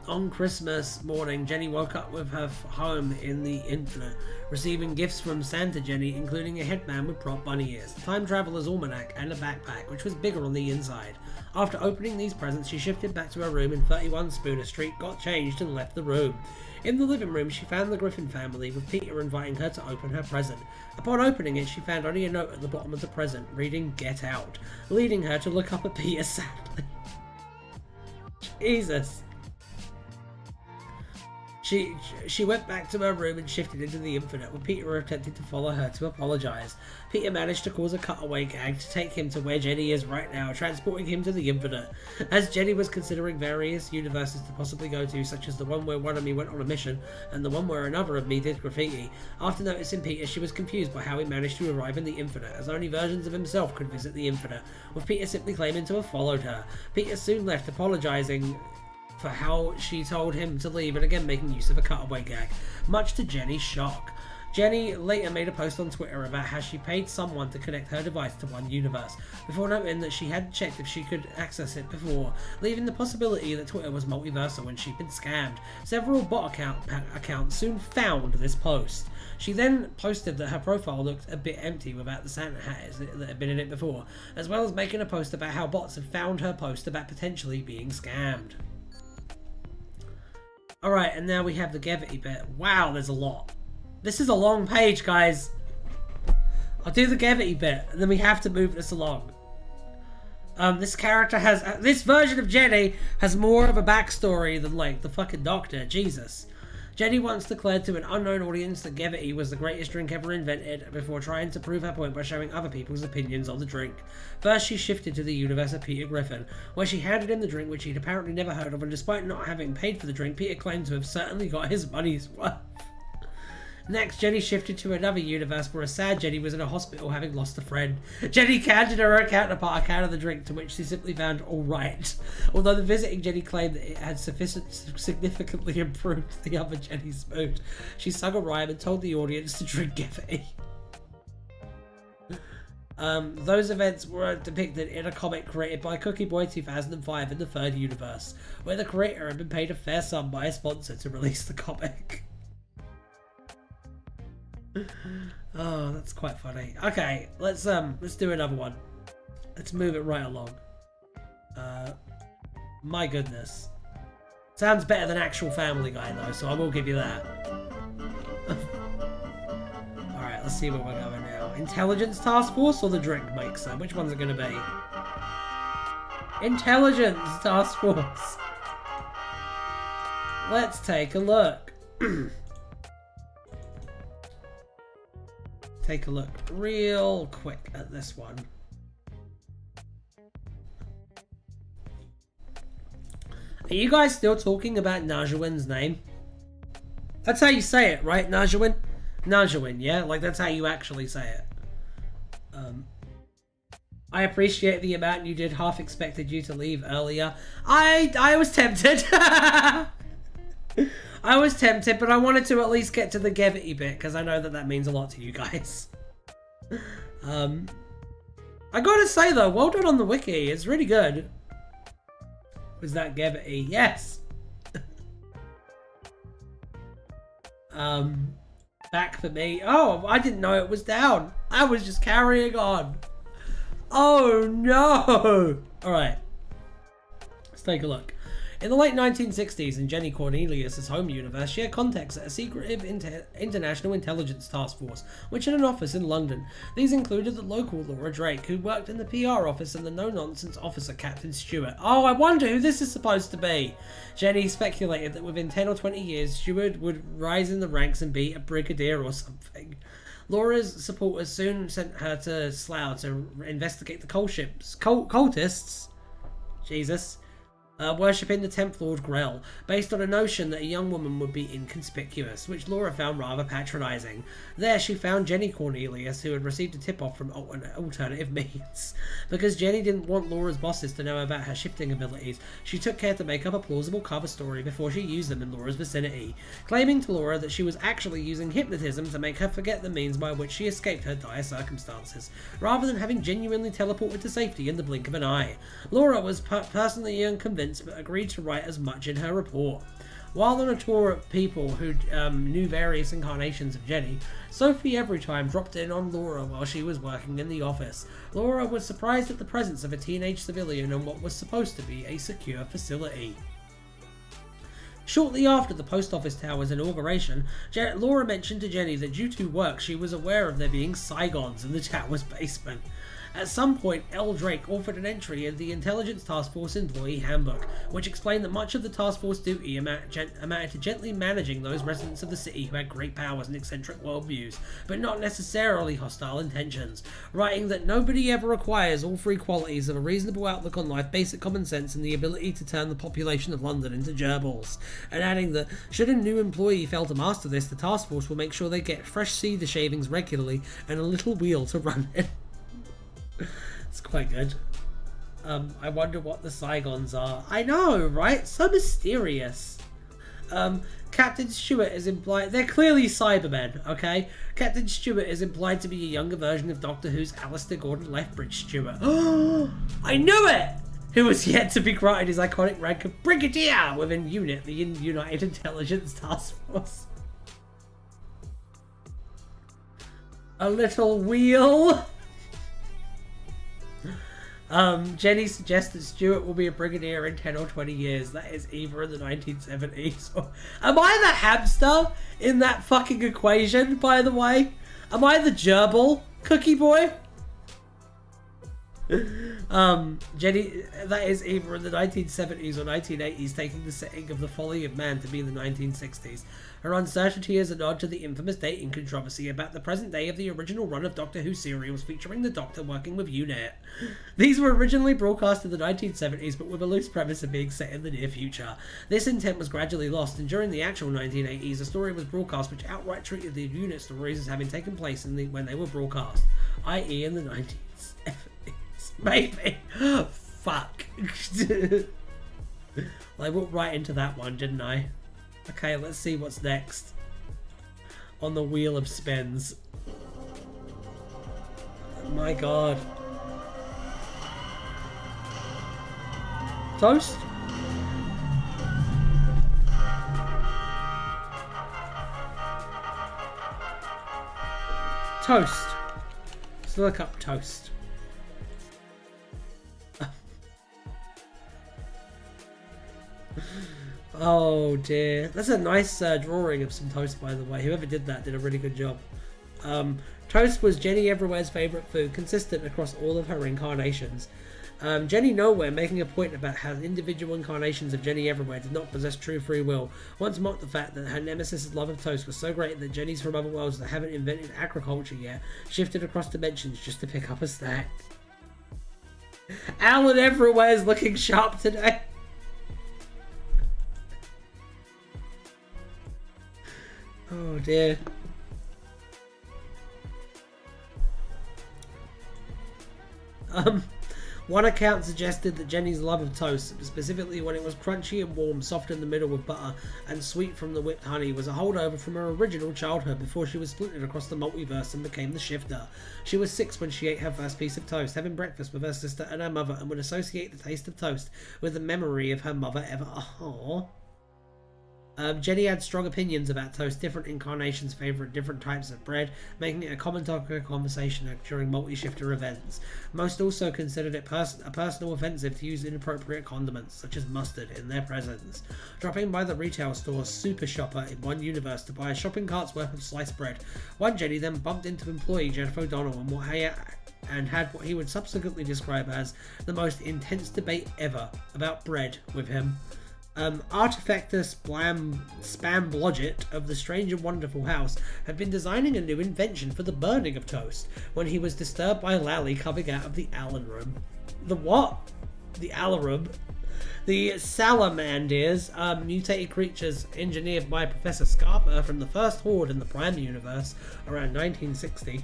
On Christmas morning, Jenny woke up with her home in the Infinite, receiving gifts from Santa Jenny, including a headband with prop bunny ears, a time traveler's almanac, and a backpack, which was bigger on the inside. After opening these presents, she shifted back to her room in 31 Spooner Street, got changed, and left the room. In the living room, she found the Griffin family, with Peter inviting her to open her present. Upon opening it, she found only a note at the bottom of the present, reading "Get Out," leading her to look up at Peter sadly. Jesus. She went back to her room and shifted into the Infinite, when Peter attempted to follow her to apologise. Peter managed to cause a cutaway gag to take him to where Jenny is right now, transporting him to the Infinite. As Jenny was considering various universes to possibly go to, such as the one where one of me went on a mission, and the one where another of me did graffiti, after noticing Peter, she was confused by how he managed to arrive in the Infinite, as only versions of himself could visit the Infinite, with Peter simply claiming to have followed her. Peter soon left, apologising for how she told him to leave, and again making use of a cutaway gag, much to Jenny's shock. Jenny later made a post on Twitter about how she paid someone to connect her device to one universe, before noting that she hadn't checked if she could access it before, leaving the possibility that Twitter was multiversal and she'd been scammed. Several bot accounts soon found this post. She then posted that her profile looked a bit empty without the Santa hat that had been in it before, as well as making a post about how bots had found her post about potentially being scammed. Alright, and now we have the Gevity bit. Wow, there's a lot. This is a long page, guys. I'll do the Gevity bit, and then we have to move this along. This character has... this version of Jenny has more of a backstory than, like, the fucking Doctor. Jesus. Jenny once declared to an unknown audience that Gevity was the greatest drink ever invented, before trying to prove her point by showing other people's opinions on the drink. First, she shifted to the universe of Peter Griffin, where she handed him the drink which he'd apparently never heard of, and despite not having paid for the drink, Peter claimed to have certainly got his money's worth. Next, Jenny shifted to another universe where a sad Jenny was in a hospital having lost a friend. Jenny handed her counterpart a can of the drink, to which she simply found alright. Although the visiting Jenny claimed that it had significantly improved the other Jenny's mood. She sung a rhyme and told the audience to drink Gevity. Those events were depicted in a comic created by Cookie Boy 2005 in the third universe, where the creator had been paid a fair sum by a sponsor to release the comic. Oh, that's quite funny. Okay, let's do another one. Let's move it right along. My goodness. Sounds better than actual Family Guy though, so I will give you that. Alright, let's see where we're going now. Intelligence Task Force or the Drink Mixer? Which one's it gonna be? Intelligence Task Force. Let's take a look. Take a look real quick at this one. Are you guys still talking about Najawin's name? That's how you say it, right? Najawin? Najawin, yeah? Like, that's how you actually say it. I appreciate the amount you did. Half expected you to leave earlier. I was tempted. I was tempted, but I wanted to at least get to the Gevity bit, because I know that that means a lot to you guys. I gotta say though, well done on the wiki, it's really good. Was that Gevity? Yes! Back for me. Oh, I didn't know it was down. I was just carrying on. Oh no! Alright. Let's take a look. In the late 1960s, in Jenny Cornelius' home universe, she had contacts at a secretive international intelligence task force, which had an office in London. These included the local Laura Drake, who worked in the PR office, and the no-nonsense officer Captain Stewart. Oh, I wonder who this is supposed to be. Jenny speculated that within 10 or 20 years, Stewart would rise in the ranks and be a brigadier or something. Laura's supporters soon sent her to Slough to investigate the cultists. Jesus. Worshipping the 10th Lord Grell, based on a notion that a young woman would be inconspicuous, which Laura found rather patronising. There she found Jenny Cornelius, who had received a tip-off from alternative means. Because Jenny didn't want Laura's bosses to know about her shifting abilities, she took care to make up a plausible cover story before she used them in Laura's vicinity, claiming to Laura that she was actually using hypnotism to make her forget the means by which she escaped her dire circumstances, rather than having genuinely teleported to safety in the blink of an eye. Laura was personally unconvinced, but agreed to write as much in her report. While on a tour of people who knew various incarnations of Jenny, Sophie Everytime dropped in on Laura while she was working in the office. Laura was surprised at the presence of a teenage civilian in what was supposed to be a secure facility. Shortly after the post office tower's inauguration, Laura mentioned to Jenny that due to work she was aware of there being Saigons in the tower's basement. At some point, L. Drake offered an entry in the Intelligence Task Force Employee Handbook, which explained that much of the task force duty amounted to gently managing those residents of the city who had great powers and eccentric worldviews, but not necessarily hostile intentions, writing that nobody ever acquires all three qualities of a reasonable outlook on life, basic common sense, and the ability to turn the population of London into gerbils, and adding that should a new employee fail to master this, the task force will make sure they get fresh cedar shavings regularly and a little wheel to run it. It's quite good. I wonder what the Saigons are. I know, right? So mysterious. Captain Stewart is implied... They're clearly Cybermen, okay? Captain Stewart is implied to be a younger version of Doctor Who's Alistair Gordon Lethbridge Stewart. Oh, I knew it! Who was yet to be granted his iconic rank of Brigadier within UNIT, the United Intelligence Task Force. A little wheel... Jenny suggests that Stewart will be a brigadier in 10 or 20 years. That is either in the 1970s or... Am I the hamster in that fucking equation, by the way? Am I the gerbil? Cookie boy? Jenny, that is either in the 1970s or 1980s, taking the setting of The Folly of Man to be the 1960s. Her uncertainty is a nod to the infamous dating controversy about the present day of the original run of Doctor Who serials featuring the Doctor working with UNIT. These were originally broadcast in the 1970s, but with a loose premise of being set in the near future. This intent was gradually lost, and during the actual 1980s, a story was broadcast which outright treated the UNIT stories as having taken place when they were broadcast, i.e. in the 1970s. Maybe. Fuck. I walked right into that one, didn't I? Okay, let's see what's next. On the wheel of spins. Oh my god. Toast? Toast. Let's look up toast. Oh dear. That's a nice drawing of some toast, by the way. Whoever did that did a really good job. Toast was Jenny Everywhere's favourite food, consistent across all of her incarnations. Jenny Nowhere making a point about how individual incarnations of Jenny Everywhere did not possess true free will, once mocked the fact that her nemesis' love of toast was so great that Jennies from other worlds that haven't invented agriculture yet shifted across dimensions just to pick up a snack. Alan Everywhere's looking sharp today. Oh dear. One account suggested that Jenny's love of toast, specifically when it was crunchy and warm, soft in the middle with butter, and sweet from the whipped honey, was a holdover from her original childhood before she was splintered across the multiverse and became the Shifter. She was 6 when she ate her first piece of toast, having breakfast with her sister and her mother, and would associate the taste of toast with the memory of her mother ever. Aww. Jenny had strong opinions about toast. Different incarnations favoured different types of bread, making it a common topic of conversation during multi-shifter events. Most also considered it a personal offensive to use inappropriate condiments, such as mustard, in their presence. Dropping by the retail store Super Shopper in one universe to buy a shopping cart's worth of sliced bread, one Jenny then bumped into employee Jeff O'Donnell and had what he would subsequently describe as the most intense debate ever about bread with him. Artefactor Spam Blodgett of the Strange and Wonderful House had been designing a new invention for the burning of toast when he was disturbed by Lally coming out of the Allen room. The what? The Allen room? The salamanders are mutated creatures engineered by Professor Scarpa from the First Horde in the Prime Universe around 1960.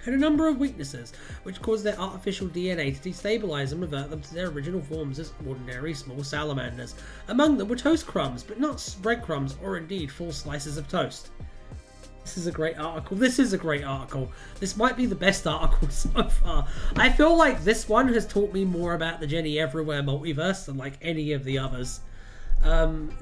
Had a number of weaknesses, which caused their artificial DNA to destabilize and revert them to their original forms as ordinary small salamanders. Among them were toast crumbs, but not breadcrumbs or indeed full slices of toast. This is a great article. This might be the best article so far. I feel like this one has taught me more about the Jenny Everywhere multiverse than like any of the others.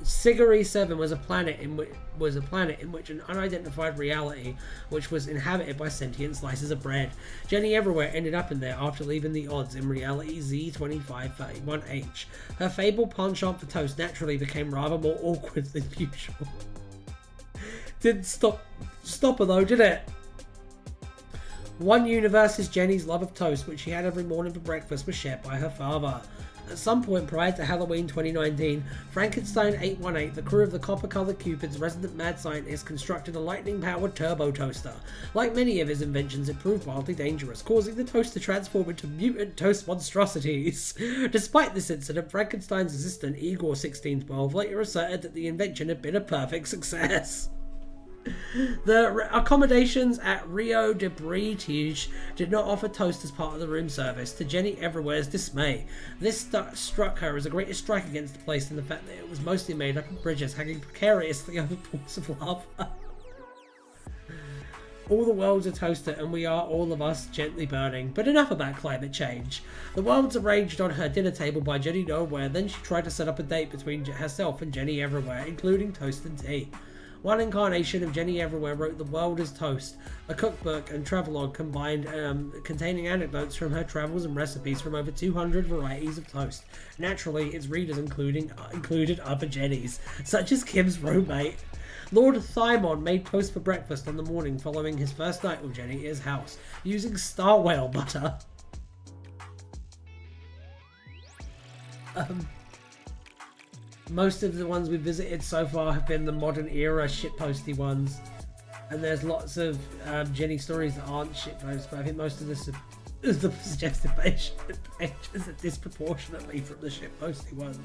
Sigary 7 was a planet in which an unidentified reality which was inhabited by sentient slices of bread. Jenny Everywhere ended up in there after leaving the odds in reality Z2531H. Her fabled penchant for toast naturally became rather more awkward than usual. Didn't stop her though, did it? One universe is Jenny's love of toast, which she had every morning for breakfast, was shared by her father. At some point prior to Halloween 2019, Frankenstein 818, the crew of the Copper-Colored Cupid's resident mad scientist, constructed a lightning-powered turbo toaster. Like many of his inventions, it proved wildly dangerous, causing the toast to transform into mutant toast monstrosities. Despite this incident, Frankenstein's assistant, Igor 1612, later asserted that the invention had been a perfect success. The accommodations at Rio de British did not offer toast as part of the room service, to Jenny Everywhere's dismay. This struck her as the greatest strike against the place in the fact that it was mostly made up of bridges hanging precariously over pools of lava. All the worlds are toasted and we are, all of us, gently burning. But enough about climate change. The world's arranged on her dinner table by Jenny Nowhere, then she tried to set up a date between herself and Jenny Everywhere, including toast and tea. One incarnation of Jenny Everywhere wrote The World is Toast, a cookbook and travelogue combined containing anecdotes from her travels and recipes from over 200 varieties of toast. Naturally, its readers included other Jennys, such as Kim's roommate. Lord Thymon made toast for breakfast on the morning following his first night with Jenny at his house, using star whale butter. Most of the ones we've visited so far have been the modern era shitposty ones. And there's lots of Jenny stories that aren't shitpost, but I think most of the suggested pages are disproportionately from the shitposty ones.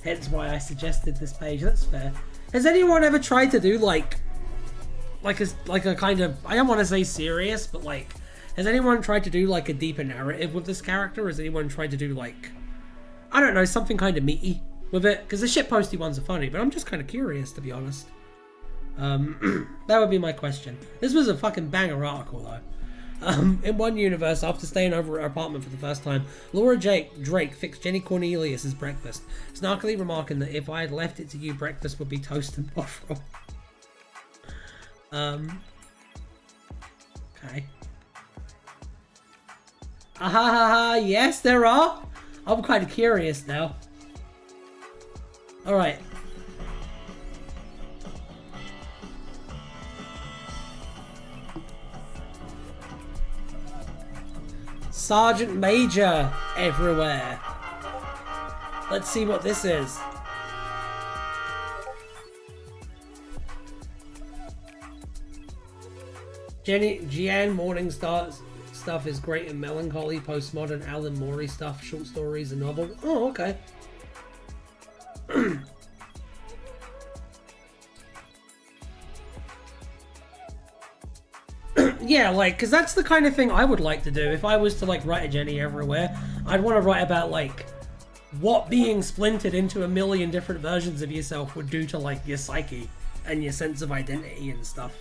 Hence why I suggested this page. That's fair. Has anyone ever tried to do like a kind of, I don't want to say serious, but like, has anyone tried to do like a deeper narrative with this character? Or has anyone tried to do like, I don't know, something kind of meaty with it? Because the shitposty ones are funny, but I'm just kind of curious, to be honest. That would be my question. This was a fucking banger article though. In one universe, after staying over at her apartment for the first time, Laura Drake fixed Jenny Cornelius's breakfast, snarkily remarking that if I had left it to you, breakfast would be toast and bovril. Okay. Yes, there are. I'm kind of curious now. Alright. Sergeant Major Everywhere. Let's see what this is. Gian Morningstar stuff is great and melancholy, postmodern Alan Moore stuff, short stories, and novel. Oh, okay. Yeah, like, because that's the kind of thing I would like to do. If I was to, like, write a Jenny Everywhere, I'd want to write about, like, what being splintered into a million different versions of yourself would do to, like, your psyche and your sense of identity and stuff.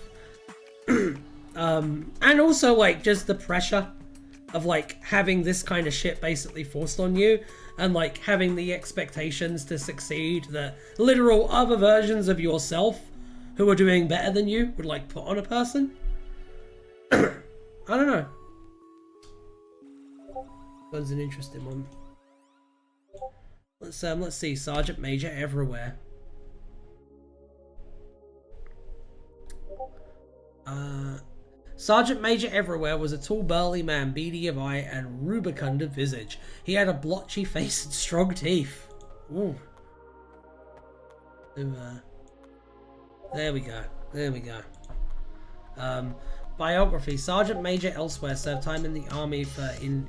And also, like, just the pressure of like having this kind of shit basically forced on you, and like having the expectations to succeed that literal other versions of yourself who are doing better than you would like put on a person. I don't know. That's an interesting one. Let's see. Sergeant Major Everywhere. Sergeant Major Everywhere was a tall, burly man, beady of eye and rubicund of visage. He had a blotchy face and strong teeth. Ooh. There we go. There we go. Biography. Sergeant Major Elsewhere served time in the army in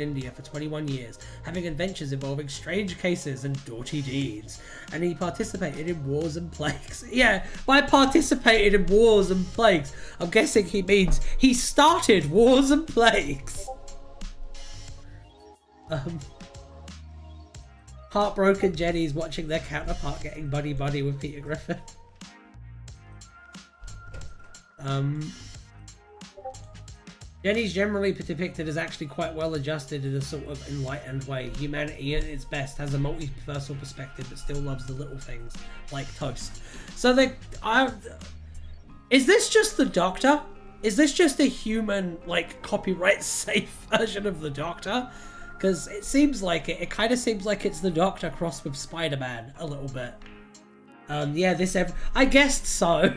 India for 21 years, having adventures involving strange cases and doughty deeds. And he participated in wars and plagues. Yeah, by participated in wars and plagues, I'm guessing he means he started wars and plagues. Heartbroken Jenny's watching their counterpart getting buddy-buddy with Peter Griffin. Jenny's generally depicted as actually quite well adjusted in a sort of enlightened way. Humanity at its best has a multiversal perspective but still loves the little things, like toast. So is this just the Doctor? Is this just a human, like, copyright safe version of the Doctor? Because it seems like it kind of seems like it's the Doctor crossed with Spider-Man a little bit. Yeah, I guess so.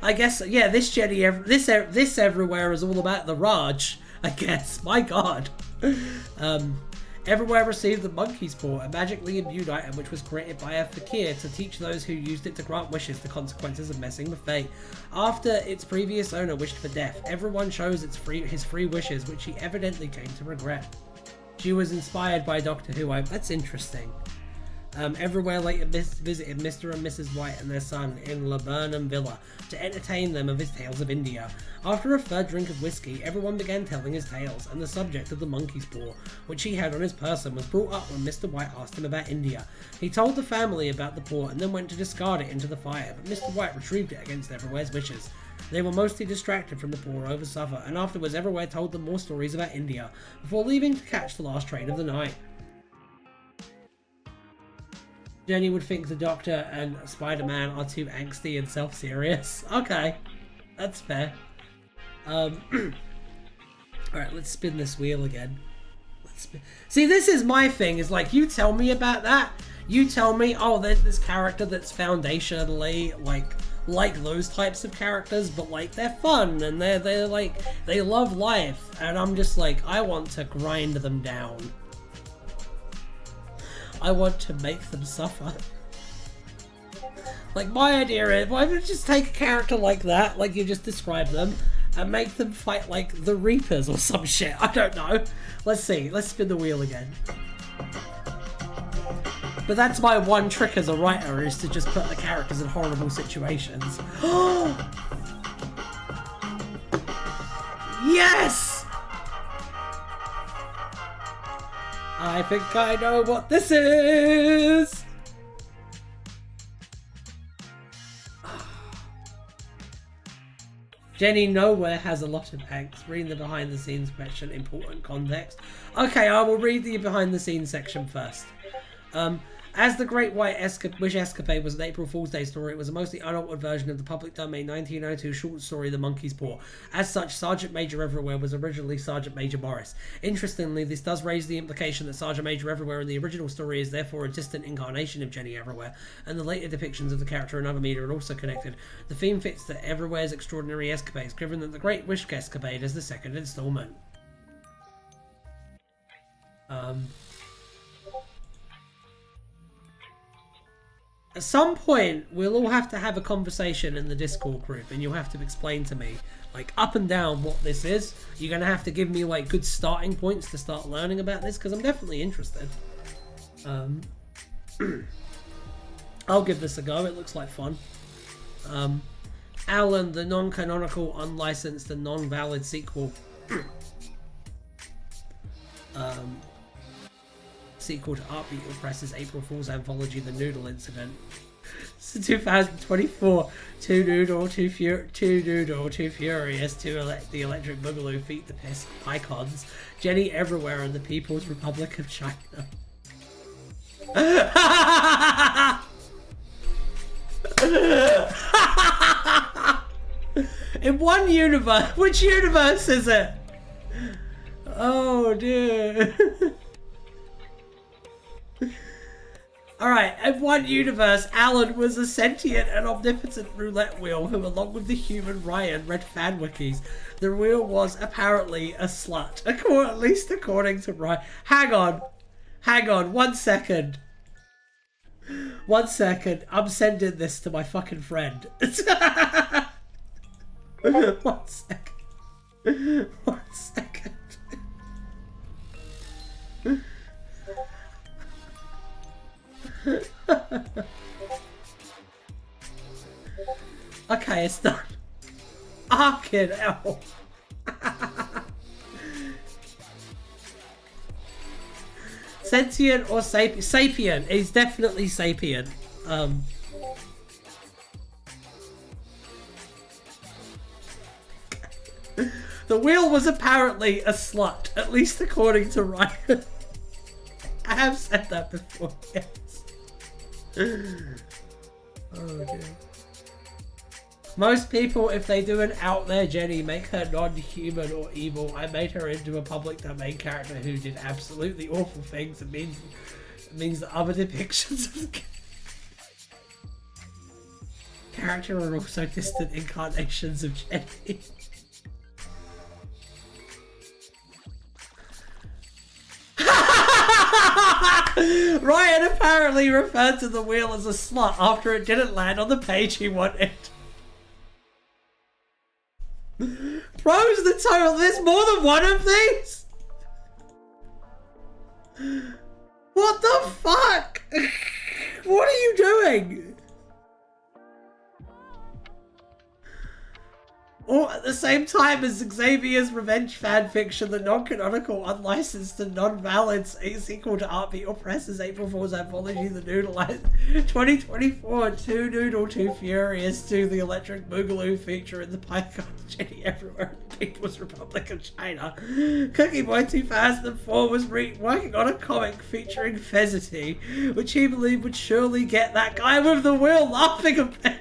I guess, yeah, this Jenny, this Everywhere is all about the Raj, I guess. My God. Everywhere received the monkey's paw, a magically imbued item which was created by a fakir to teach those who used it to grant wishes the consequences of messing with fate. After its previous owner wished for death, everyone chose his free wishes, which he evidently came to regret. She was inspired by Doctor Who. That's interesting. Everywhere later visited Mr. and Mrs. White and their son in Laburnum Villa to entertain them of his tales of India. After a third drink of whiskey, everyone began telling his tales, and the subject of the monkey's paw, which he had on his person, was brought up when Mr. White asked him about India. He told the family about the paw and then went to discard it into the fire, but Mr. White retrieved it against Everywhere's wishes. They were mostly distracted from the paw over supper, and afterwards Everywhere told them more stories about India, before leaving to catch the last train of the night. Jenny would think the Doctor and Spider-Man are too angsty and self-serious. Okay, that's fair. Alright, let's spin this wheel again. See, this is my thing, is like, you tell me about that. You tell me, oh, there's this character that's foundationally, like those types of characters, but, like, they're fun, and they're like, they love life, and I'm just like, I want to grind them down. I want to make them suffer. Like, my idea is, why don't you just take a character like that, like you just described them, and make them fight like the Reapers or some shit. I don't know. Let's see. Let's spin the wheel again. But that's my one trick as a writer, is to just put the characters in horrible situations. Yes! I think I know what this is! Jenny nowhere has a lot of angst. Reading the behind the scenes section, important context. Okay, I will read the behind the scenes section first. As the Great White Wish Escapade was an April Fool's Day story, it was a mostly unaltered version of the public domain 1902 short story The Monkey's Paw. As such, Sergeant Major Everywhere was originally Sergeant Major Morris. Interestingly, this does raise the implication that Sergeant Major Everywhere in the original story is therefore a distant incarnation of Jenny Everywhere, and the later depictions of the character in other media are also connected. The theme fits the Everywhere's extraordinary escapades, given that the Great Wish Escapade is the second installment. At some point, we'll all have to have a conversation in the Discord group, and you'll have to explain to me, like, up and down what this is. You're going to have to give me, like, good starting points to start learning about this, because I'm definitely interested. I'll give this a go. It looks like fun. Alan, the non-canonical, unlicensed, and non-valid sequel. Sequel to Art Beetle Press's April Fool's anthology, The Noodle Incident. It's 2024. Too noodle, too furious, too the electric boogaloo feet the piss icons. Jenny everywhere in the People's Republic of China. In one universe, which universe is it? Oh dear. Alright, in one universe, Alan was a sentient and omnipotent roulette wheel who, along with the human Ryan, read fan wikis. The wheel was apparently a slut, at least according to Ryan. Hang on, 1 second. 1 second, I'm sending this to my fucking friend. 1 second. 1 second. Okay, it's done. Fucking hell. Sentient or sapient? Sapient. He's definitely sapient. The wheel was apparently a slut, at least according to Ryan. I have said that before, yes. Oh dear. Most people, if they do an out there Jenny, make her non-human or evil. I made her into a public domain character who did absolutely awful things. It means that other depictions of the character are also distant incarnations of Jenny. Ryan apparently referred to the wheel as a slut after it didn't land on the page he wanted. Pros the total. There's more than one of these? What the fuck? What are you doing? Or at the same time as Xavier's revenge fanfiction, the non-canonical, unlicensed, and non-valid sequel to Art Beat or Press's April Fool's anthology, The Noodle 2024, Too Noodle, Too Furious, to the Electric Boogaloo feature in the Python Jenny everywhere in the People's Republic of China. Cookie Boy 2004 was working on a comic featuring Fezzity, which he believed would surely get that guy with the wheel laughing a bit.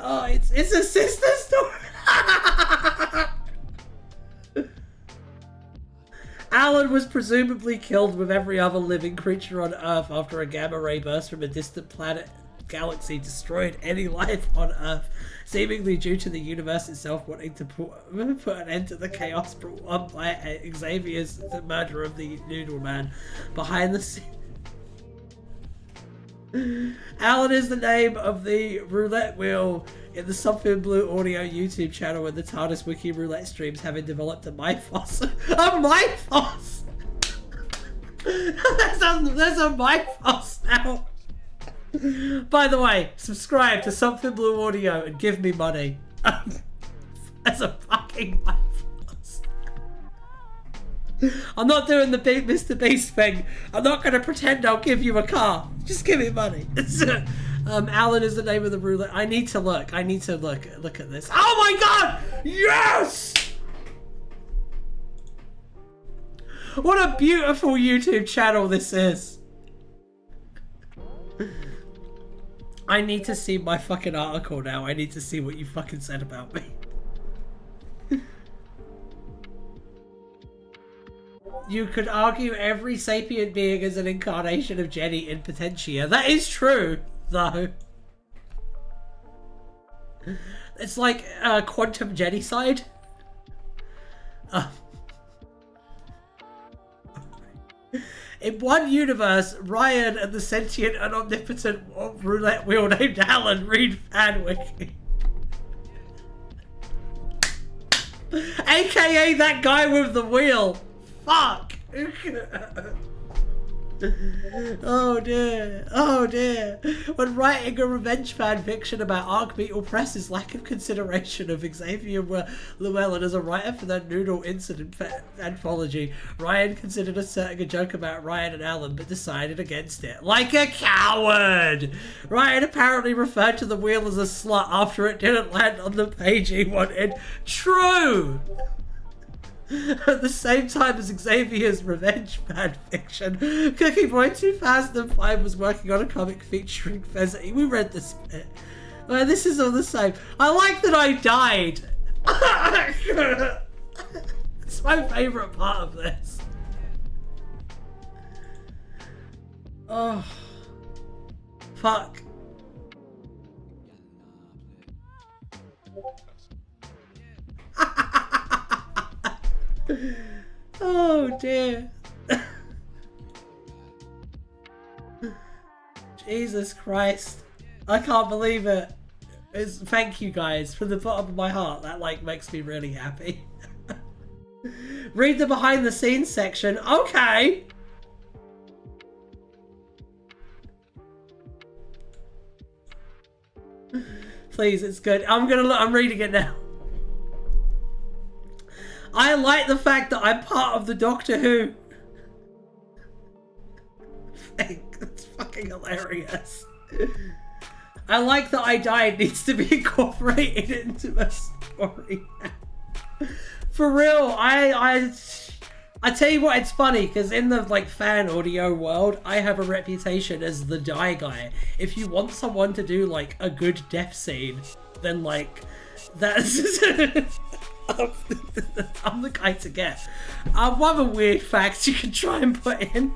Oh, it's a sister story. Alan was presumably killed with every other living creature on Earth after a gamma ray burst from a distant planet galaxy destroyed any life on Earth, seemingly due to the universe itself wanting to put an end to the chaos brought on by Xavier's the murder of the Noodle Man. Behind the scenes, Alan is the name of the roulette wheel in the Something Blue Audio YouTube channel, and the TARDIS Wiki roulette streams, having developed a Mythos. A Mythos! There's a Mythos now! By the way, subscribe to Something Blue Audio and give me money. There's a fucking Mythos. I'm not doing the big Mr. Beast thing. I'm not going to pretend I'll give you a car. Just give me money. Alan is the name of the roulette. I need to look. I need to look at this. Oh my god! Yes! What a beautiful YouTube channel this is. I need to see my fucking article now. I need to see what you fucking said about me. You could argue every sapient being is an incarnation of Jenny in Potentia. That is true, though. It's like quantum Jenny-side. In one universe, Ryan and the sentient and omnipotent roulette wheel named Alan read fan wiki. AKA that guy with the wheel. Fuck! Oh dear, oh dear. When writing a revenge fan fiction about Archbeetle Press's lack of consideration of Xavier Llewellyn as a writer for their Noodle Incident anthology, Ryan considered asserting a joke about Ryan and Alan but decided against it. Like a coward! Ryan apparently referred to the wheel as a slut after it didn't land on the page he wanted. True! At the same time as Xavier's revenge fan fiction, Cookie Boy 2005 was working on a comic featuring Fezzi. We read this bit. This is all the same. I like that I died. It's my favourite part of this. Oh. Fuck. Oh dear. Jesus Christ. I can't believe it. Thank you guys from the bottom of my heart. That like makes me really happy. Read the behind the scenes section. Okay. Please, it's good. I'm reading it now. I like the fact that I'm part of the Doctor Who thing. That's fucking hilarious. I like that I died needs to be incorporated into a story. For real, I tell you what, it's funny because in the like fan audio world, I have a reputation as the die guy. If you want someone to do like a good death scene, then like that's I'm the guy to get. One of the weird facts you can try and put in.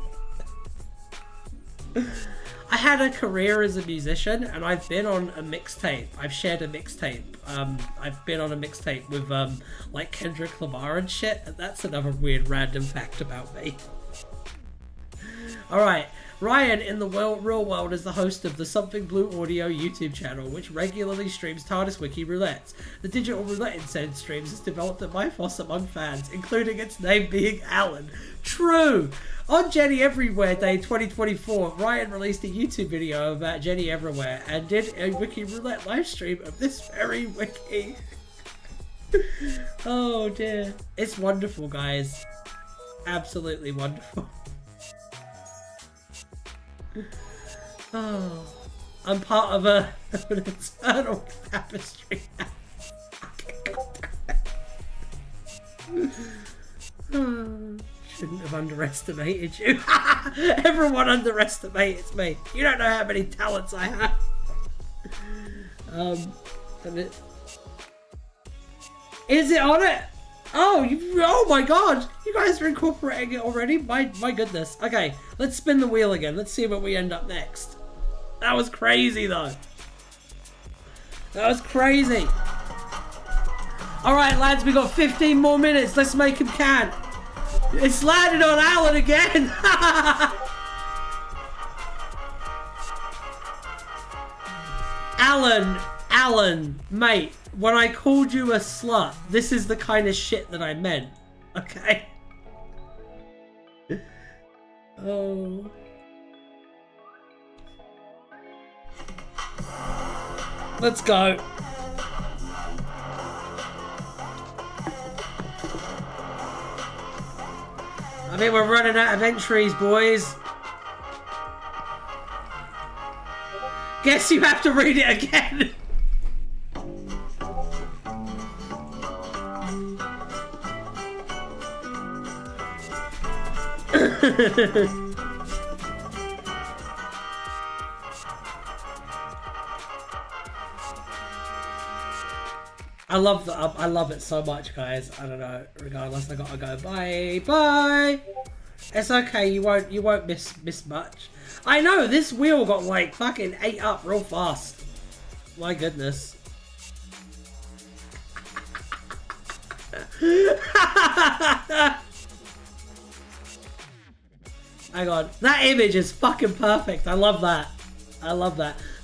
I had a career as a musician and I've been on a mixtape. I've shared a mixtape. I've been on a mixtape with like Kendrick Lamar and shit. And that's another weird random fact about me. Alright. Ryan, in the real world, is the host of the Something Blue Audio YouTube channel, which regularly streams TARDIS Wiki Roulette. The digital roulette it sends streams is developed at my fuss among fans, including its name being Alan. True! On Jenny Everywhere Day 2024, Ryan released a YouTube video about Jenny Everywhere and did a Wiki Roulette livestream of this very wiki. Oh dear. It's wonderful, guys. Absolutely wonderful. Oh, I'm part of an eternal tapestry. Shouldn't have underestimated you. Everyone underestimates me. You don't know how many talents I have. Is it on it? Oh my god! You guys are incorporating it already? My goodness. Okay, let's spin the wheel again. Let's see where we end up next. That was crazy though. That was crazy. Alright lads, we got 15 more minutes. Let's make him count. It's landed on Alan again. Alan, mate. When I called you a slut, this is the kind of shit that I meant. Okay? Oh. Let's go. I think we're running out of entries, boys. Guess you have to read it again. I love it so much, guys. I don't know. Regardless, I gotta go. Bye. It's okay. You won't miss much. I know this wheel got like fucking ate up real fast. My goodness. Hang on. That image is fucking perfect. I love that.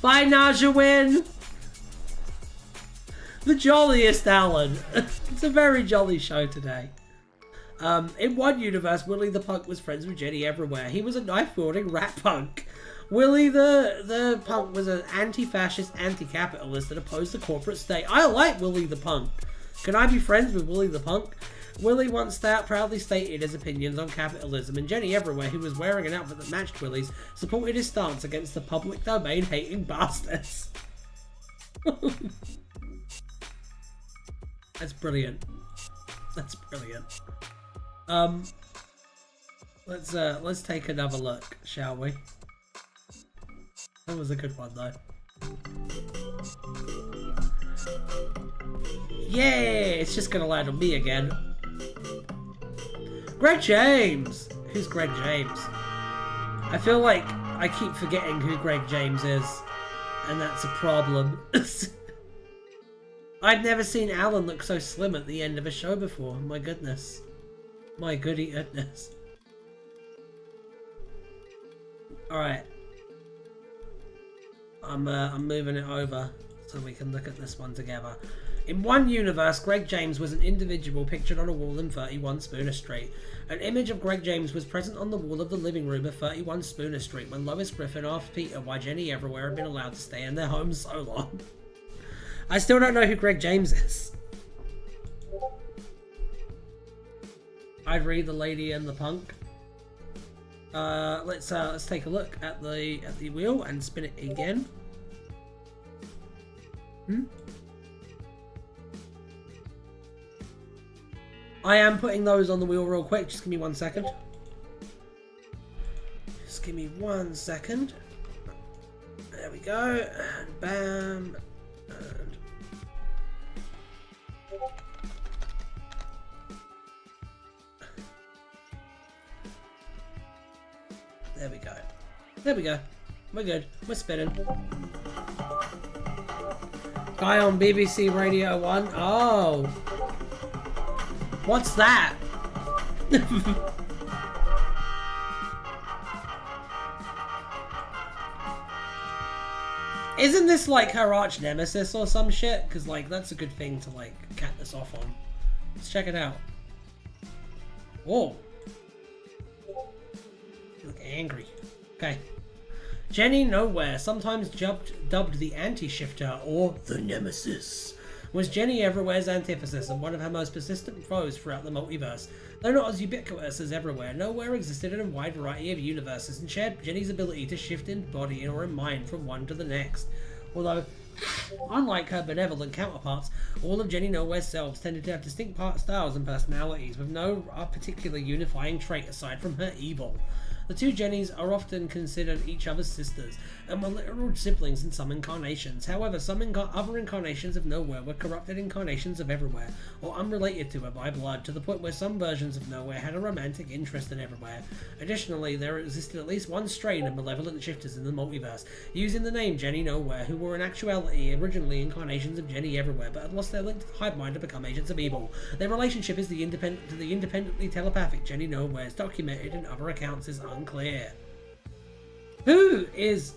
Bye, Najawin. The jolliest Alan. It's a very jolly show today. In one universe, Willie the Punk was friends with Jenny Everywhere. He was a knife-wielding rat punk. Willie the Punk was an anti-fascist, anti-capitalist that opposed the corporate state. I like Willie the Punk. Can I be friends with Willie the Punk? Willie once proudly stated his opinions on capitalism, and Jenny Everywhere, who was wearing an outfit that matched Willie's, supported his stance against the public domain hating bastards. That's brilliant. That's brilliant. Let's take another look, shall we? That was a good one though. Yeah, it's just gonna land on me again. Greg James! Who's Greg James? I feel like I keep forgetting who Greg James is, and that's a problem. I'd never seen Alan look so slim at the end of a show before. My goodness. My goody goodness. Alright. I'm moving it over so we can look at this one together. In one universe, Greg James was an individual pictured on a wall in 31 Spooner Street. An image of Greg James was present on the wall of the living room of 31 Spooner Street when Lois Griffin asked Peter why Jenny Everywhere had been allowed to stay in their home so long. I still don't know who Greg James is. I'd read The Lady and the Punk. Let's take a look at the wheel and spin it again. I am putting those on the wheel real quick. Just give me 1 second. Just give me 1 second. There we go. And bam. And there we go. There we go. We're good. We're spinning. Guy on BBC Radio 1. Oh. What's that? Isn't this like her arch nemesis or some shit? Because like that's a good thing to like cat this off on. Let's check it out. Whoa. You look angry. Okay. Jenny Nowhere, sometimes dubbed the Anti-Shifter or the Nemesis, was Jenny Everywhere's antithesis and one of her most persistent foes throughout the multiverse. Though not as ubiquitous as Everywhere, Nowhere existed in a wide variety of universes and shared Jenny's ability to shift in body or in mind from one to the next. Although, unlike her benevolent counterparts, all of Jenny Nowhere's selves tended to have distinct styles and personalities, with no particular unifying trait aside from her evil. The two Jennies are often considered each other's sisters, and were literal siblings in some incarnations. However, some other incarnations of Nowhere were corrupted incarnations of Everywhere, or unrelated to her by blood, to the point where some versions of Nowhere had a romantic interest in Everywhere. Additionally, there existed at least one strain of malevolent shifters in the multiverse, using the name Jenny Nowhere, who were in actuality originally incarnations of Jenny Everywhere, but had lost their link to the hive mind to become agents of evil. Their relationship is the independently telepathic Jenny Nowhere, is documented in other accounts is unclear. Who is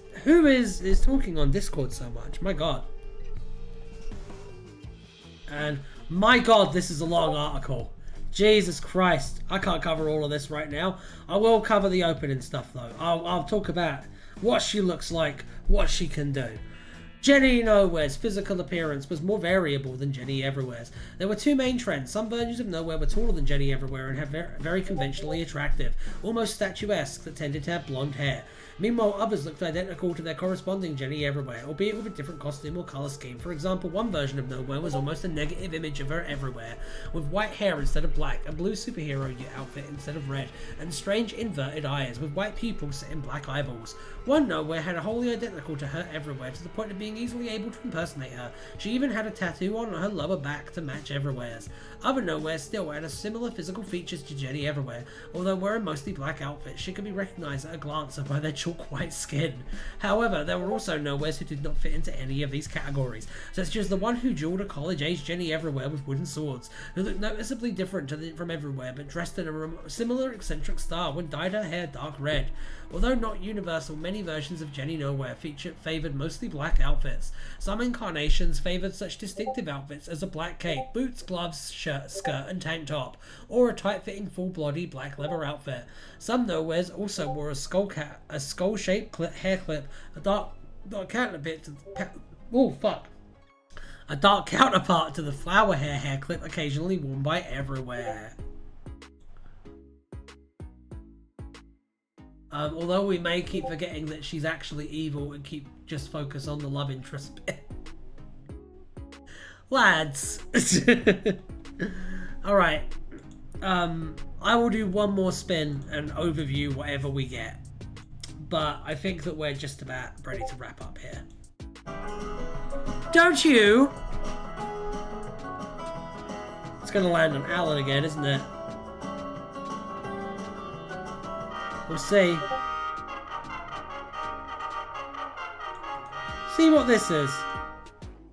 talking on Discord so much? My god. And my god, this is a long article. Jesus Christ. I can't cover all of this right now. I will cover the opening stuff though. I'll talk about what she looks like, what she can do. Jenny Nowhere's physical appearance was more variable than Jenny Everywhere's. There were two main trends. Some versions of Nowhere were taller than Jenny Everywhere and have very conventionally attractive, almost statuesque, that tended to have blonde hair. Meanwhile, others looked identical to their corresponding Jenny Everywhere, albeit with a different costume or colour scheme. For example, one version of Nowhere was almost a negative image of her Everywhere, with white hair instead of black, a blue superhero outfit instead of red, and strange inverted eyes, with white pupils set in black eyeballs. One Nowhere had a wholly identical to her Everywhere, to the point of being easily able to impersonate her. She even had a tattoo on her lower back to match Everywhere's. Other Nowhere still had a similar physical features to Jenny Everywhere, although wearing mostly black outfits, she could be recognised at a glance by their chalk white skin. However, there were also nowheres who did not fit into any of these categories, such as the one who dueled a college-aged Jenny Everywhere with wooden swords, who looked noticeably different from Everywhere, but dressed in a similar eccentric style and dyed her hair dark red. Although not universal, many versions of Jenny Nowhere favoured mostly black outfits. Some incarnations favoured such distinctive outfits as a black cape, boots, gloves, shirt, skirt and tank top, or a tight-fitting full-body black leather outfit. Some Nowheres also wore a skull-shaped hair clip, a dark counterpart to the flower hair clip occasionally worn by Everywhere. Although we may keep forgetting that she's actually evil and keep just focus on the love interest bit. Lads. Alright. I will do one more spin and overview whatever we get. But I think that we're just about ready to wrap up here. Don't you? It's going to land on Alan again, isn't it? We'll see. See what this is.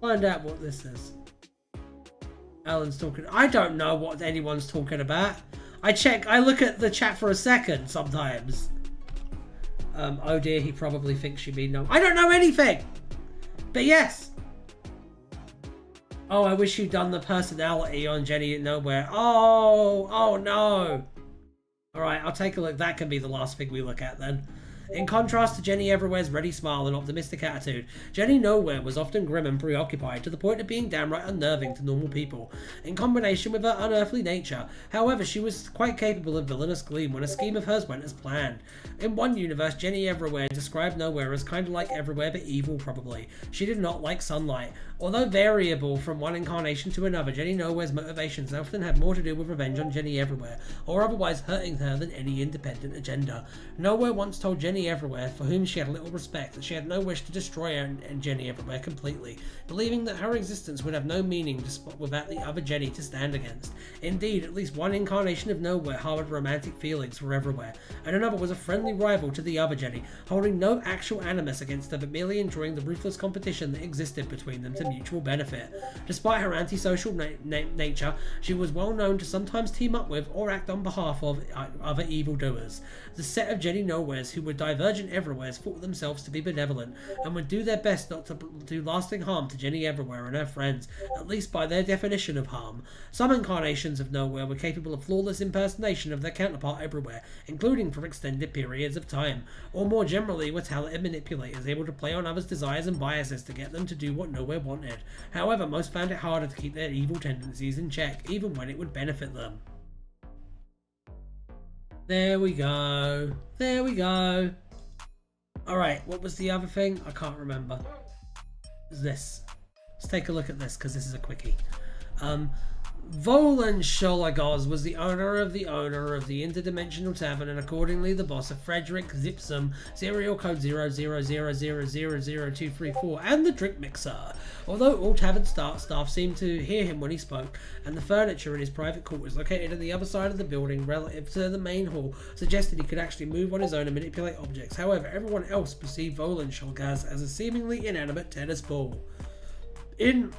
Find out what this is. Alan's talking. I don't know what anyone's talking about. I look at the chat for a second sometimes. Oh dear, he probably thinks you mean no. I don't know anything! But yes. Oh, I wish you'd done the personality on Jenny Nowhere. Oh no. Alright, I'll take a look. That can be the last thing we look at then. In contrast to Jenny Everywhere's ready smile and optimistic attitude, Jenny Nowhere was often grim and preoccupied to the point of being downright unnerving to normal people, in combination with her unearthly nature. However, she was quite capable of villainous gleam when a scheme of hers went as planned. In one universe, Jenny Everywhere described Nowhere as kind of like Everywhere but evil probably. She did not like sunlight. Although variable from one incarnation to another, Jenny Nowhere's motivations often had more to do with revenge on Jenny Everywhere, or otherwise hurting her than any independent agenda. Nowhere once told Jenny Everywhere, for whom she had little respect, that she had no wish to destroy her and Jenny Everywhere completely, believing that her existence would have no meaning without the other Jenny to stand against. Indeed, at least one incarnation of Nowhere harboured romantic feelings for Everywhere, and another was a friendly rival to the other Jenny, holding no actual animus against her but merely enjoying the ruthless competition that existed between them to mutual benefit. Despite her antisocial nature, she was well known to sometimes team up with or act on behalf of other evildoers. The set of Jenny Nowheres who were divergent Everywheres thought themselves to be benevolent and would do their best not to do lasting harm to Jenny Everywhere and her friends, at least by their definition of harm. Some incarnations of Nowhere were capable of flawless impersonation of their counterpart Everywhere, including for extended periods of time, or more generally were talented manipulators able to play on others' desires and biases to get them to do what Nowhere wanted. However, most found it harder to keep their evil tendencies in check, even when it would benefit them. There we go. There we go. Alright, what was the other thing? I can't remember. This. Let's take a look at this, because this is a quickie. Volan Sholagoz was the owner of the Interdimensional Tavern and accordingly the boss of Frederick Zipsum, serial code 0000000234, and the Drink Mixer. Although all tavern staff seemed to hear him when he spoke, and the furniture in his private quarters located on the other side of the building relative to the main hall suggested he could actually move on his own and manipulate objects. However, everyone else perceived Volan Sholagoz as a seemingly inanimate tennis ball. In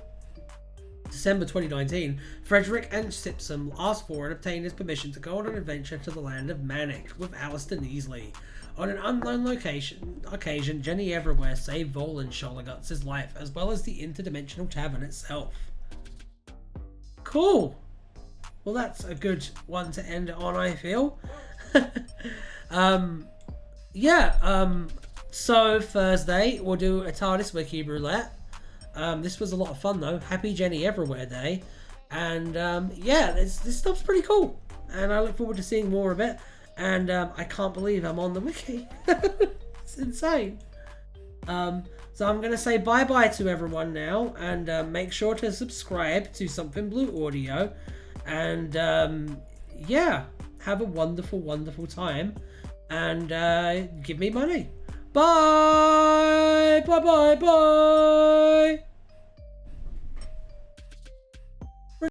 December 2019, Frederick and Sipsum asked for and obtained his permission to go on an adventure to the land of Manic with Alistair Neasley. On an unknown occasion, Jenny Everywhere saved Volan Sholagutz's life, as well as the Interdimensional Tavern itself. Cool! Well, that's a good one to end it on, I feel. So Thursday, we'll do a TARDIS Wiki Roulette. This was a lot of fun though. Happy Jenny Everywhere Day. And this stuff's pretty cool. And I look forward to seeing more of it. And I can't believe I'm on the wiki. It's insane. So I'm going to say bye-bye to everyone now. And make sure to subscribe to Something Blue Audio. And have a wonderful, wonderful time. And give me money. Bye! Bye, bye, bye!